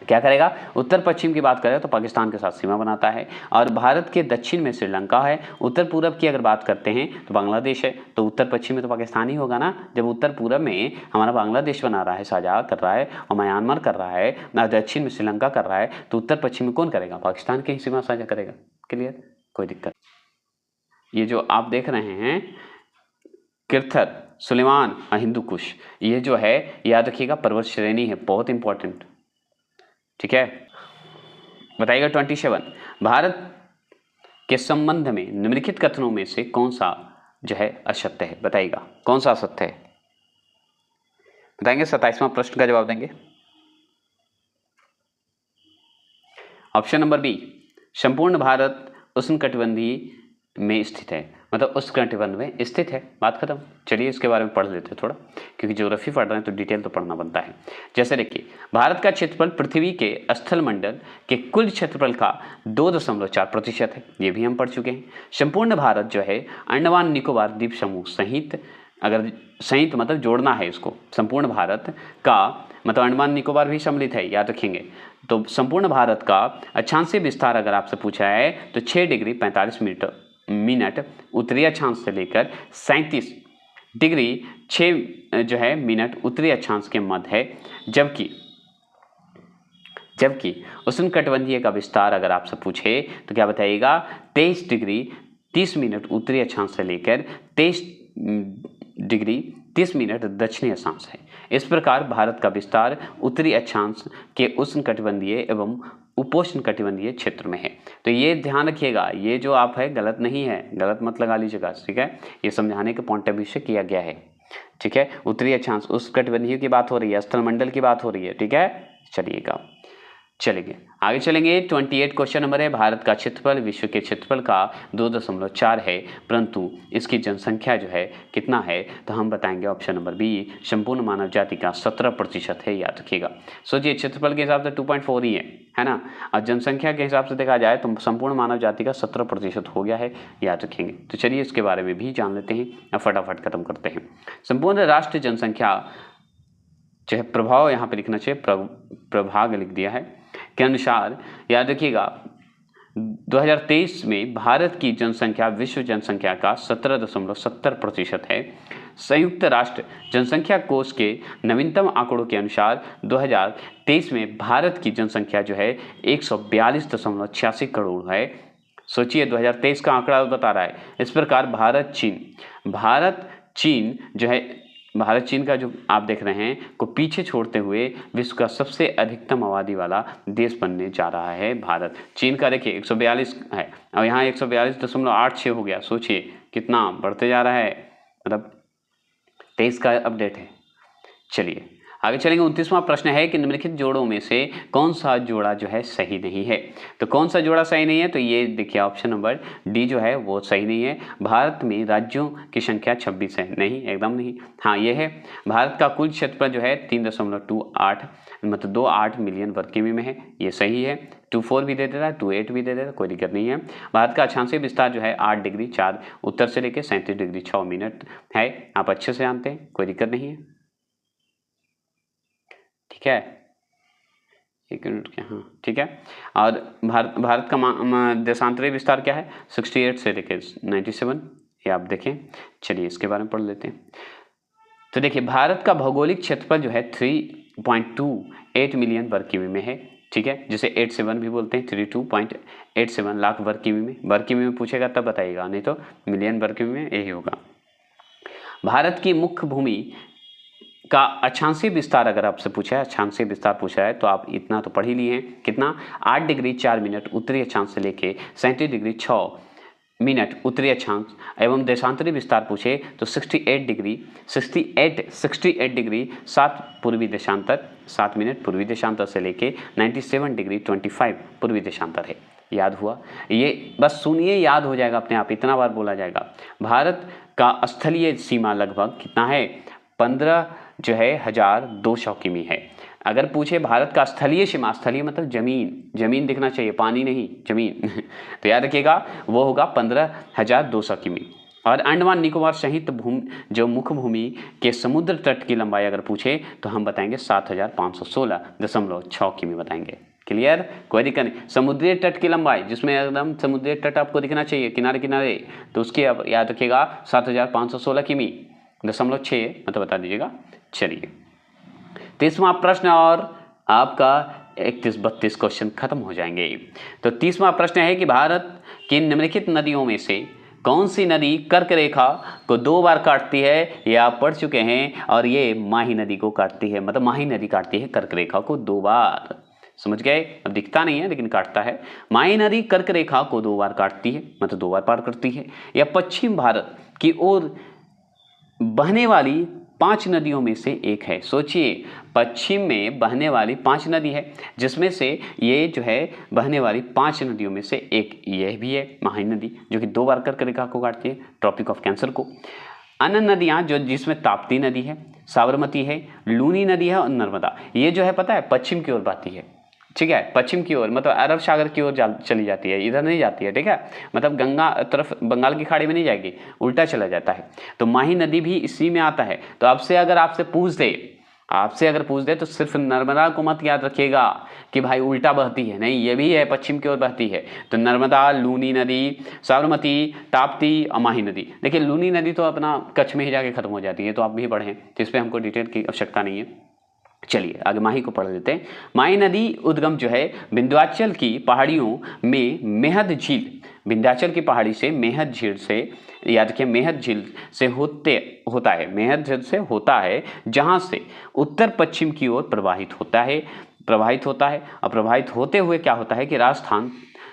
क्या करेगा, उत्तर पश्चिम की बात करेगा तो पाकिस्तान के साथ सीमा बनाता है, और भारत के दक्षिण में श्रीलंका है। उत्तर पूर्व की अगर बात करते हैं तो बांग्लादेश है। तो उत्तर पश्चिम में तो पाकिस्तान ही होगा ना, जब उत्तर पूर्व में हमारा बांग्लादेश बना रहा है, साझा कर रहा है, और म्यांमार कर रहा है, दक्षिण में श्रीलंका कर रहा है, तो उत्तर पश्चिम में कौन करेगा, पाकिस्तान की ही सीमा साझा करेगा। क्लियर, कोई दिक्कत। ये जो आप देख रहे हैं किरथर, सुलेमान और हिंदू कुश, ये जो है याद रखिएगा पर्वत श्रेणी है, बहुत इंपॉर्टेंट। ठीक है, बताइएगा 27 भारत के संबंध में निम्नलिखित कथनों में से कौन सा जो है असत्य है, बताइएगा कौन सा असत्य है। बताएंगे 27वां प्रश्न का जवाब देंगे। ऑप्शन नंबर बी, संपूर्ण भारत उष्णकटिबंधीय में स्थित है, मतलब उष्णकटिबंध में स्थित है, बात खत्म। चलिए इसके बारे में पढ़ लेते हैं थोड़ा, क्योंकि ज्योग्राफी पढ़ रहे हैं तो डिटेल तो पढ़ना बनता है। जैसे देखिए भारत का क्षेत्रफल पृथ्वी के स्थल मंडल के कुल क्षेत्रफल का 2.4% है, ये भी हम पढ़ चुके हैं। संपूर्ण भारत जो है अंडमान निकोबार द्वीप समूह सहित, अगर सहित मतलब जोड़ना है इसको, संपूर्ण भारत का मतलब अंडमान निकोबार भी सम्मिलित है, याद रखेंगे। तो संपूर्ण भारत का अक्षांशीय विस्तार अगर आपसे पूछा है तो 6 डिग्री 45 मिनट उत्तरी अक्षांश से लेकर 37 डिग्री 6 जो है मिनट उत्तरी अक्षांश के मध्य है। जबकि उष्णकटिबंधीय का विस्तार अगर आपसे पूछे तो क्या बताइएगा, 23 डिग्री 30 मिनट उत्तरी अक्षांश से लेकर 23 डिग्री 30 मिनट दक्षिणी अक्षांश है। इस प्रकार भारत का विस्तार उत्तरी अक्षांश के उष्णकटिबंधीय एवं उपोष्ण कटिबंधीय क्षेत्र में है। तो ये ध्यान रखिएगा, ये जो आप है गलत नहीं है, गलत मत लगा लीजिएगा। ठीक है, ये समझाने के पॉइंट ऑफ व्यू से किया गया है। ठीक है, उत्तरी अक्षांश उष्णकटिबंधीय की बात हो रही है, स्थल मंडल की बात हो रही है। ठीक है, चलिएगा आगे चलेंगे। 28 क्वेश्चन नंबर है, भारत का क्षेत्रफल विश्व के क्षेत्रफल का 2.4 है, परंतु इसकी जनसंख्या जो है कितना है, तो हम बताएंगे ऑप्शन नंबर बी, संपूर्ण मानव जाति का 17% है, याद रखिएगा। सोचिए क्षेत्रफल के हिसाब से 2.4 ही है ना, और जनसंख्या के हिसाब से देखा जाए तो संपूर्ण मानव जाति का 17% हो गया है, याद रखेंगे। तो चलिए इसके बारे में भी जान लेते हैं, अब फटाफट खत्म करते हैं। संपूर्ण राष्ट्रीय जनसंख्या जो है प्रभाव यहाँ पे लिखना चाहिए, प्रभाग लिख दिया है, के अनुसार याद रखिएगा 2023 में भारत की जनसंख्या विश्व जनसंख्या का 17.70% है। संयुक्त राष्ट्र जनसंख्या कोष के नवीनतम आंकड़ों के अनुसार 2023 में भारत की जनसंख्या जो है 142.86 करोड़ है। सोचिए 2023 का आंकड़ा बता रहा है। इस प्रकार भारत चीन जो है, भारत चीन का जो आप देख रहे हैं को पीछे छोड़ते हुए विश्व का सबसे अधिकतम आबादी वाला देश बनने जा रहा है भारत। चीन का देखिए 142 है और यहाँ 142.86 हो गया। सोचिए कितना बढ़ते जा रहा है, मतलब 23 का अपडेट है। चलिए आगे चलेंगे। 29वां प्रश्न है कि निम्नलिखित जोड़ों में से कौन सा जोड़ा जो है सही नहीं है। तो कौन सा जोड़ा सही नहीं है, तो ये देखिए ऑप्शन नंबर डी जो है वो सही नहीं है। भारत में राज्यों की संख्या 26 है, नहीं एकदम नहीं। हाँ ये है, भारत का कुल क्षेत्रफल जो है 3.28 मतलब 28 मिलियन वर्ग किमी में है, ये सही है। 24 भी दे देता है, 28 भी दे देता है, कोई दिक्कत नहीं है। भारत का अक्षांशीय विस्तार जो है 8 डिग्री 4 उत्तर से लेकर 37 डिग्री 6 मिनट है, आप अच्छे से जानते हैं, कोई दिक्कत नहीं है। ठीक है, एक मिनट क्या, हाँ ठीक है। और भारत का देशांतरीय विस्तार क्या है, 68 से लेकर 97, ये आप देखें। चलिए इसके बारे में पढ़ लेते हैं। तो देखिए भारत का भौगोलिक क्षेत्रफल जो है 3.28 मिलियन वर्ग किमी में है, ठीक है, जिसे 87 भी बोलते हैं। 32.87 लाख वर्ग किमी में, वर्ग किमी में पूछेगा तब बताइएगा, नहीं तो मिलियन वर्ग किमी में यही होगा। भारत की मुख्य भूमि का अक्षांशीय विस्तार अगर आपसे पूछा है, अक्षांशीय विस्तार पूछा है तो आप इतना तो पढ़ ही लिए हैं, कितना 8 डिग्री 4 मिनट उत्तरी अक्षांश से लेके 37 डिग्री 6 मिनट उत्तरी अक्षांश, एवं देशांतरी विस्तार पूछे तो 68 डिग्री 7 पूर्वी देशांतर 7 मिनट पूर्वी देशांतर से लेके 97 डिग्री 25 पूर्वी देशांतर है। याद हुआ, ये बस सुनिए याद हो जाएगा अपने आप, इतना बार बोला जाएगा। भारत का स्थलीय सीमा लगभग कितना है, 15,200 किमी है। अगर पूछे भारत का स्थलीय सीमा, स्थलीय मतलब जमीन दिखना चाहिए, पानी नहीं, जमीन तो याद रखिएगा वो होगा 15,200 किमी। और अंडमान निकोबार सहित जो मुख्य भूमि के समुद्र तट की लंबाई अगर पूछे तो हम बताएंगे 7,516.6 किमी बताएंगे। क्लियर, कोई दिक्कत नहीं। समुद्री तट की लंबाई जिसमें एकदम समुद्री तट आपको दिखना चाहिए किनारे किनारे, तो उसके अब याद रखिएगा 7,516 किमी 0.6 मतलब बता दीजिएगा। चलिए 30वां प्रश्न और आपका 31-32 क्वेश्चन खत्म हो जाएंगे। तो 30वां प्रश्न है कि भारत की निम्नलिखित नदियों में से कौन सी नदी कर्क रेखा को 2 बार काटती है, ये आप पढ़ चुके हैं, और ये माही नदी को काटती है, मतलब माही नदी काटती है कर्क रेखा को 2 बार। समझ गए, अब दिखता नहीं है लेकिन काटता है। माही नदी कर्क रेखा को 2 बार काटती है, मतलब 2 बार पार करती है। यह पश्चिम भारत की ओर बहने वाली 5 नदियों में से एक है। सोचिए पश्चिम में बहने वाली 5 नदी है, जिसमें से ये जो है बहने वाली 5 नदियों में से एक यह भी है माही नदी, जो कि 2 बार कर्क रेखा को काटती है, ट्रॉपिक ऑफ कैंसर को। अन्य नदियाँ जो जिसमें ताप्ती नदी है, साबरमती है, लूनी नदी है और नर्मदा, ये जो है पता है पश्चिम की ओर बहती है, ठीक है, पश्चिम की ओर मतलब अरब सागर की ओर चली जाती है, इधर नहीं जाती है, ठीक है, मतलब गंगा तरफ बंगाल की खाड़ी में नहीं जाएगी, उल्टा चला जाता है। तो माही नदी भी इसी में आता है। तो आपसे अगर पूछ दे तो सिर्फ नर्मदा को मत याद रखिएगा कि भाई उल्टा बहती है, नहीं, ये भी है पश्चिम की ओर बहती है। तो नर्मदा, लूनी नदी, साबरमती, ताप्ती और माही नदी। देखिए लूनी नदी तो अपना कच्छ में ही जाके खत्म हो जाती है, तो आप भी पढ़ें, तो इस पर हमको डिटेल की आवश्यकता नहीं है। चलिए आगे माही को पढ़ लेते हैं। माही नदी उद्गम जो है विंध्याचल की पहाड़ियों में मेहद झील, विंध्याचल की पहाड़ी से मेहद झील से, याद रखिए मेहद झील से होता है, जहां से उत्तर पश्चिम की ओर प्रवाहित होता है और प्रवाहित होते हुए क्या होता है कि राजस्थान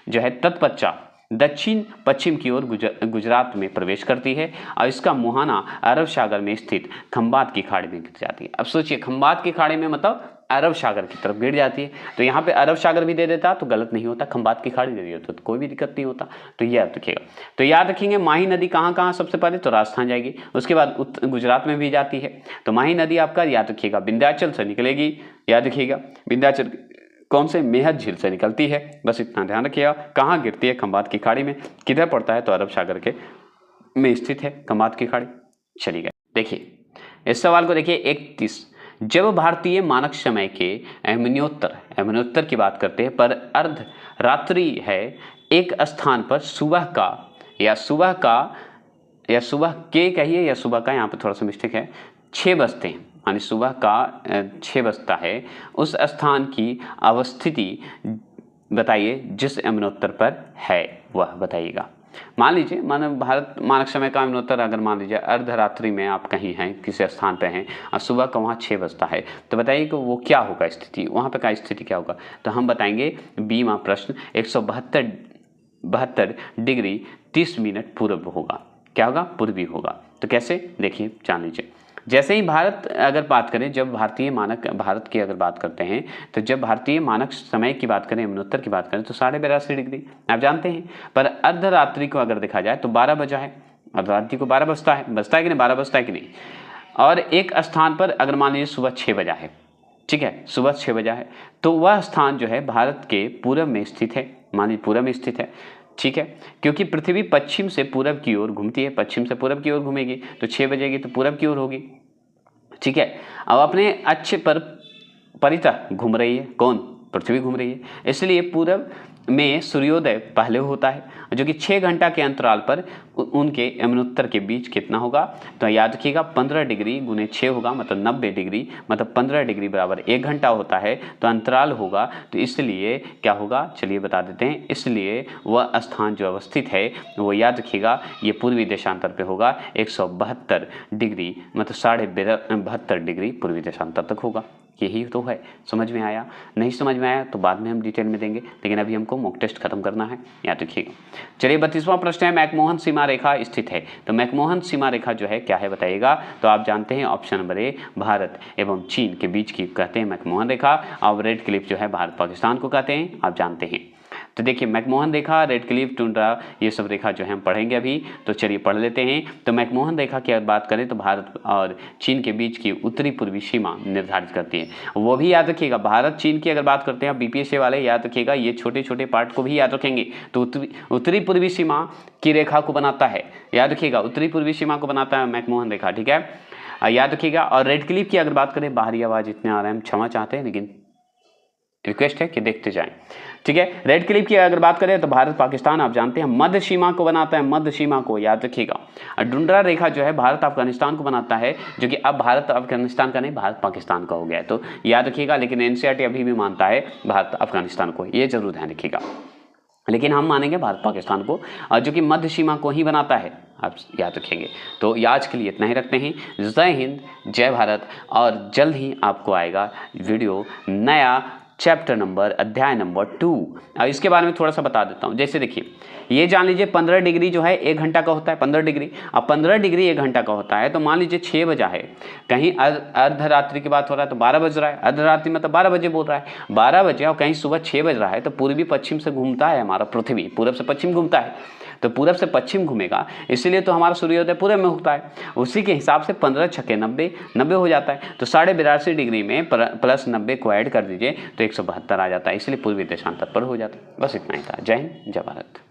जो है तत्पश्चात दक्षिण पश्चिम की ओर गुजरात में प्रवेश करती है और इसका मुहाना अरब सागर में स्थित खंबात की खाड़ी में गिर जाती है। अब सोचिए खंबात की खाड़ी में मतलब अरब सागर की तरफ गिर जाती है, तो यहाँ पे अरब सागर भी दे देता तो गलत नहीं होता, खंबात की खाड़ी दे दिया तो कोई भी दिक्कत नहीं होता। तो याद रखिएगा, तो याद रखेंगे माही नदी कहाँ सबसे पहले तो राजस्थान जाएगी, उसके बाद गुजरात में भी जाती है। तो माही नदी आपका याद रखिएगा विंध्याचल से निकलेगी, याद रखिएगा विंध्याचल कौन से मेहद झील से निकलती है, बस इतना ध्यान रखिएगा। कहाँ गिरती है, खंबात की खाड़ी में, किधर पड़ता है तो अरब सागर के में स्थित है खंबात की खाड़ी। चलिए गए देखिए इस सवाल को देखिए 31, जब भारतीय मानक समय के अहमन्योत्तर की बात करते हैं पर अर्ध रात्रि है, एक स्थान पर सुबह के कहिए या सुबह का, यहाँ पर थोड़ा सा मिस्टेक है, 6 बजते हैं, यानी सुबह का 6 बजता है, उस स्थान की अवस्थिति बताइए जिस यमुनोत्तर पर है वह बताइएगा। मान लीजिए भारत मानक समय का यमुनोत्तर अगर मान लीजिए अर्धरात्रि में आप कहीं हैं, किसी स्थान पे हैं और सुबह का वहाँ 6 बजता है, तो बताइए कि वो क्या होगा स्थिति, वहाँ पे का स्थिति क्या होगा। तो हम बताएंगे 20वां प्रश्न 172 डिग्री 30 मिनट पूर्व होगा। क्या होगा? पूर्वी होगा। तो कैसे, देखिए जान लीजिए। जैसे ही भारत अगर बात करें, जब भारतीय मानक भारत की अगर बात करते हैं, तो जब भारतीय मानक समय की बात करें, यमुनोत्तर की बात करें, तो 82.5 डिग्री आप जानते हैं। पर अर्धरात्रि को अगर देखा जाए तो 12 बजा है, अर्धरात्रि को 12 बजता है कि नहीं, 12 बजता है कि नहीं। और एक स्थान पर अगर मान लीजिए सुबह 6 बजा है, ठीक है, सुबह 6 बजा है, तो वह स्थान जो है भारत के पूर्व में स्थित है, मान लीजिए पूर्व में स्थित है, ठीक है, क्योंकि पृथ्वी पश्चिम से पूरब की ओर घूमती है, पश्चिम से पूरब की ओर घूमेगी तो 6 बजेगी तो पूरब की ओर होगी, ठीक है। अब अपने अक्ष पर परितः घूम रही है, कौन? पृथ्वी घूम रही है, इसलिए पूरब में सूर्योदय पहले होता है, जो कि 6 घंटा के अंतराल पर उनके यमुनोत्तर के बीच कितना होगा, तो याद रखिएगा 15 डिग्री गुने 6 होगा, मतलब 90 डिग्री, मतलब 15 डिग्री बराबर 1 घंटा होता है, तो अंतराल होगा, तो इसलिए क्या होगा, चलिए बता देते हैं। इसलिए वह स्थान जो अवस्थित है वो याद रखिएगा ये पूर्वी देशांतर पे होगा, 172 डिग्री मतलब 72.5 डिग्री पूर्वी देशांतर तक होगा। यही तो है। समझ में आया? नहीं समझ में आया तो बाद में हम डिटेल में देंगे, लेकिन अभी हमको मॉक टेस्ट खत्म करना है, याद रखिएगा। चलिए 32वां प्रश्न है, मैकमोहन सीमा रेखा स्थित है। तो मैकमोहन सीमा रेखा जो है क्या है बताइएगा। तो आप जानते हैं ऑप्शन नंबर ए, भारत एवं चीन के बीच की कहते हैं मैकमोहन रेखा, और रेड क्लिफ जो है भारत पाकिस्तान को कहते हैं, आप जानते हैं। तो देखिए मैकमोहन रेखा, रेड क्लिफ, टुंड्रा, ये सब रेखा जो है हम पढ़ेंगे अभी, तो चलिए पढ़ लेते हैं। तो मैकमोहन रेखा की अगर बात करें तो भारत और चीन के बीच की उत्तरी पूर्वी सीमा निर्धारित करती है। वो भी याद रखिएगा, भारत चीन की अगर बात करते हैं, बीपीएससी वाले याद रखिएगा, ये छोटे छोटे पार्ट को भी याद रखेंगे। तो उत्तरी पूर्वी सीमा की रेखा को बनाता है, याद रखिएगा, उत्तरी पूर्वी सीमा को बनाता है मैकमोहन रेखा, ठीक है, याद रखिएगा। और रेड क्लिफ की अगर बात करें, बाहरी आवाज़ इतने आ रहे हैं, हम क्षमा चाहते हैं, लेकिन रिक्वेस्ट है कि देखते जाएं, ठीक है। रेड क्लिफ की अगर बात करें तो भारत पाकिस्तान आप जानते हैं मध्य सीमा को बनाता है, मध्य सीमा को याद रखिएगा। और डुंड्रा रेखा जो है भारत अफगानिस्तान को बनाता है, जो कि अब भारत अफगानिस्तान का नहीं, भारत पाकिस्तान का हो गया है, तो याद रखिएगा। लेकिन एनसीईआरटी अभी भी मानता है भारत अफगानिस्तान को, ये जरूर ध्यान रखिएगा, लेकिन हम मानेंगे भारत पाकिस्तान को, जो कि मध्य सीमा को ही बनाता है, आप याद रखेंगे। तो आज के लिए इतना ही रखते हैं। जय हिंद, जय भारत, और जल्द ही आपको आएगा वीडियो नया चैप्टर नंबर, अध्याय नंबर 2। अब इसके बारे में थोड़ा सा बता देता हूँ। जैसे देखिए, ये जान लीजिए 15 डिग्री जो है 1 घंटा का होता है, 15 डिग्री। अब 15 डिग्री 1 घंटा का होता है, तो मान लीजिए 6 बजा है, कहीं अर्धरात्रि की बात हो रहा है तो 12 बज रहा है, अर्धरात्रि मतलब 12 बजे बोल रहा है, 12 बजे, और कहीं सुबह 6 बज रहा है, तो पूर्वी पश्चिम से घूमता है हमारा पृथ्वी, पूरब से पश्चिम घूमता है, तो पूरब से पश्चिम घूमेगा, इसीलिए तो हमारा सूर्योदय पूरब में होता है। उसी के हिसाब से 15 छक्के 90 हो जाता है, तो 82.5 डिग्री में प्लस 90 को ऐड कर दीजिए तो 172 आ जाता है, इसलिए पूर्वी देशांतर पर हो जाता है। बस इतना ही था। जय हिंद, जय भारत।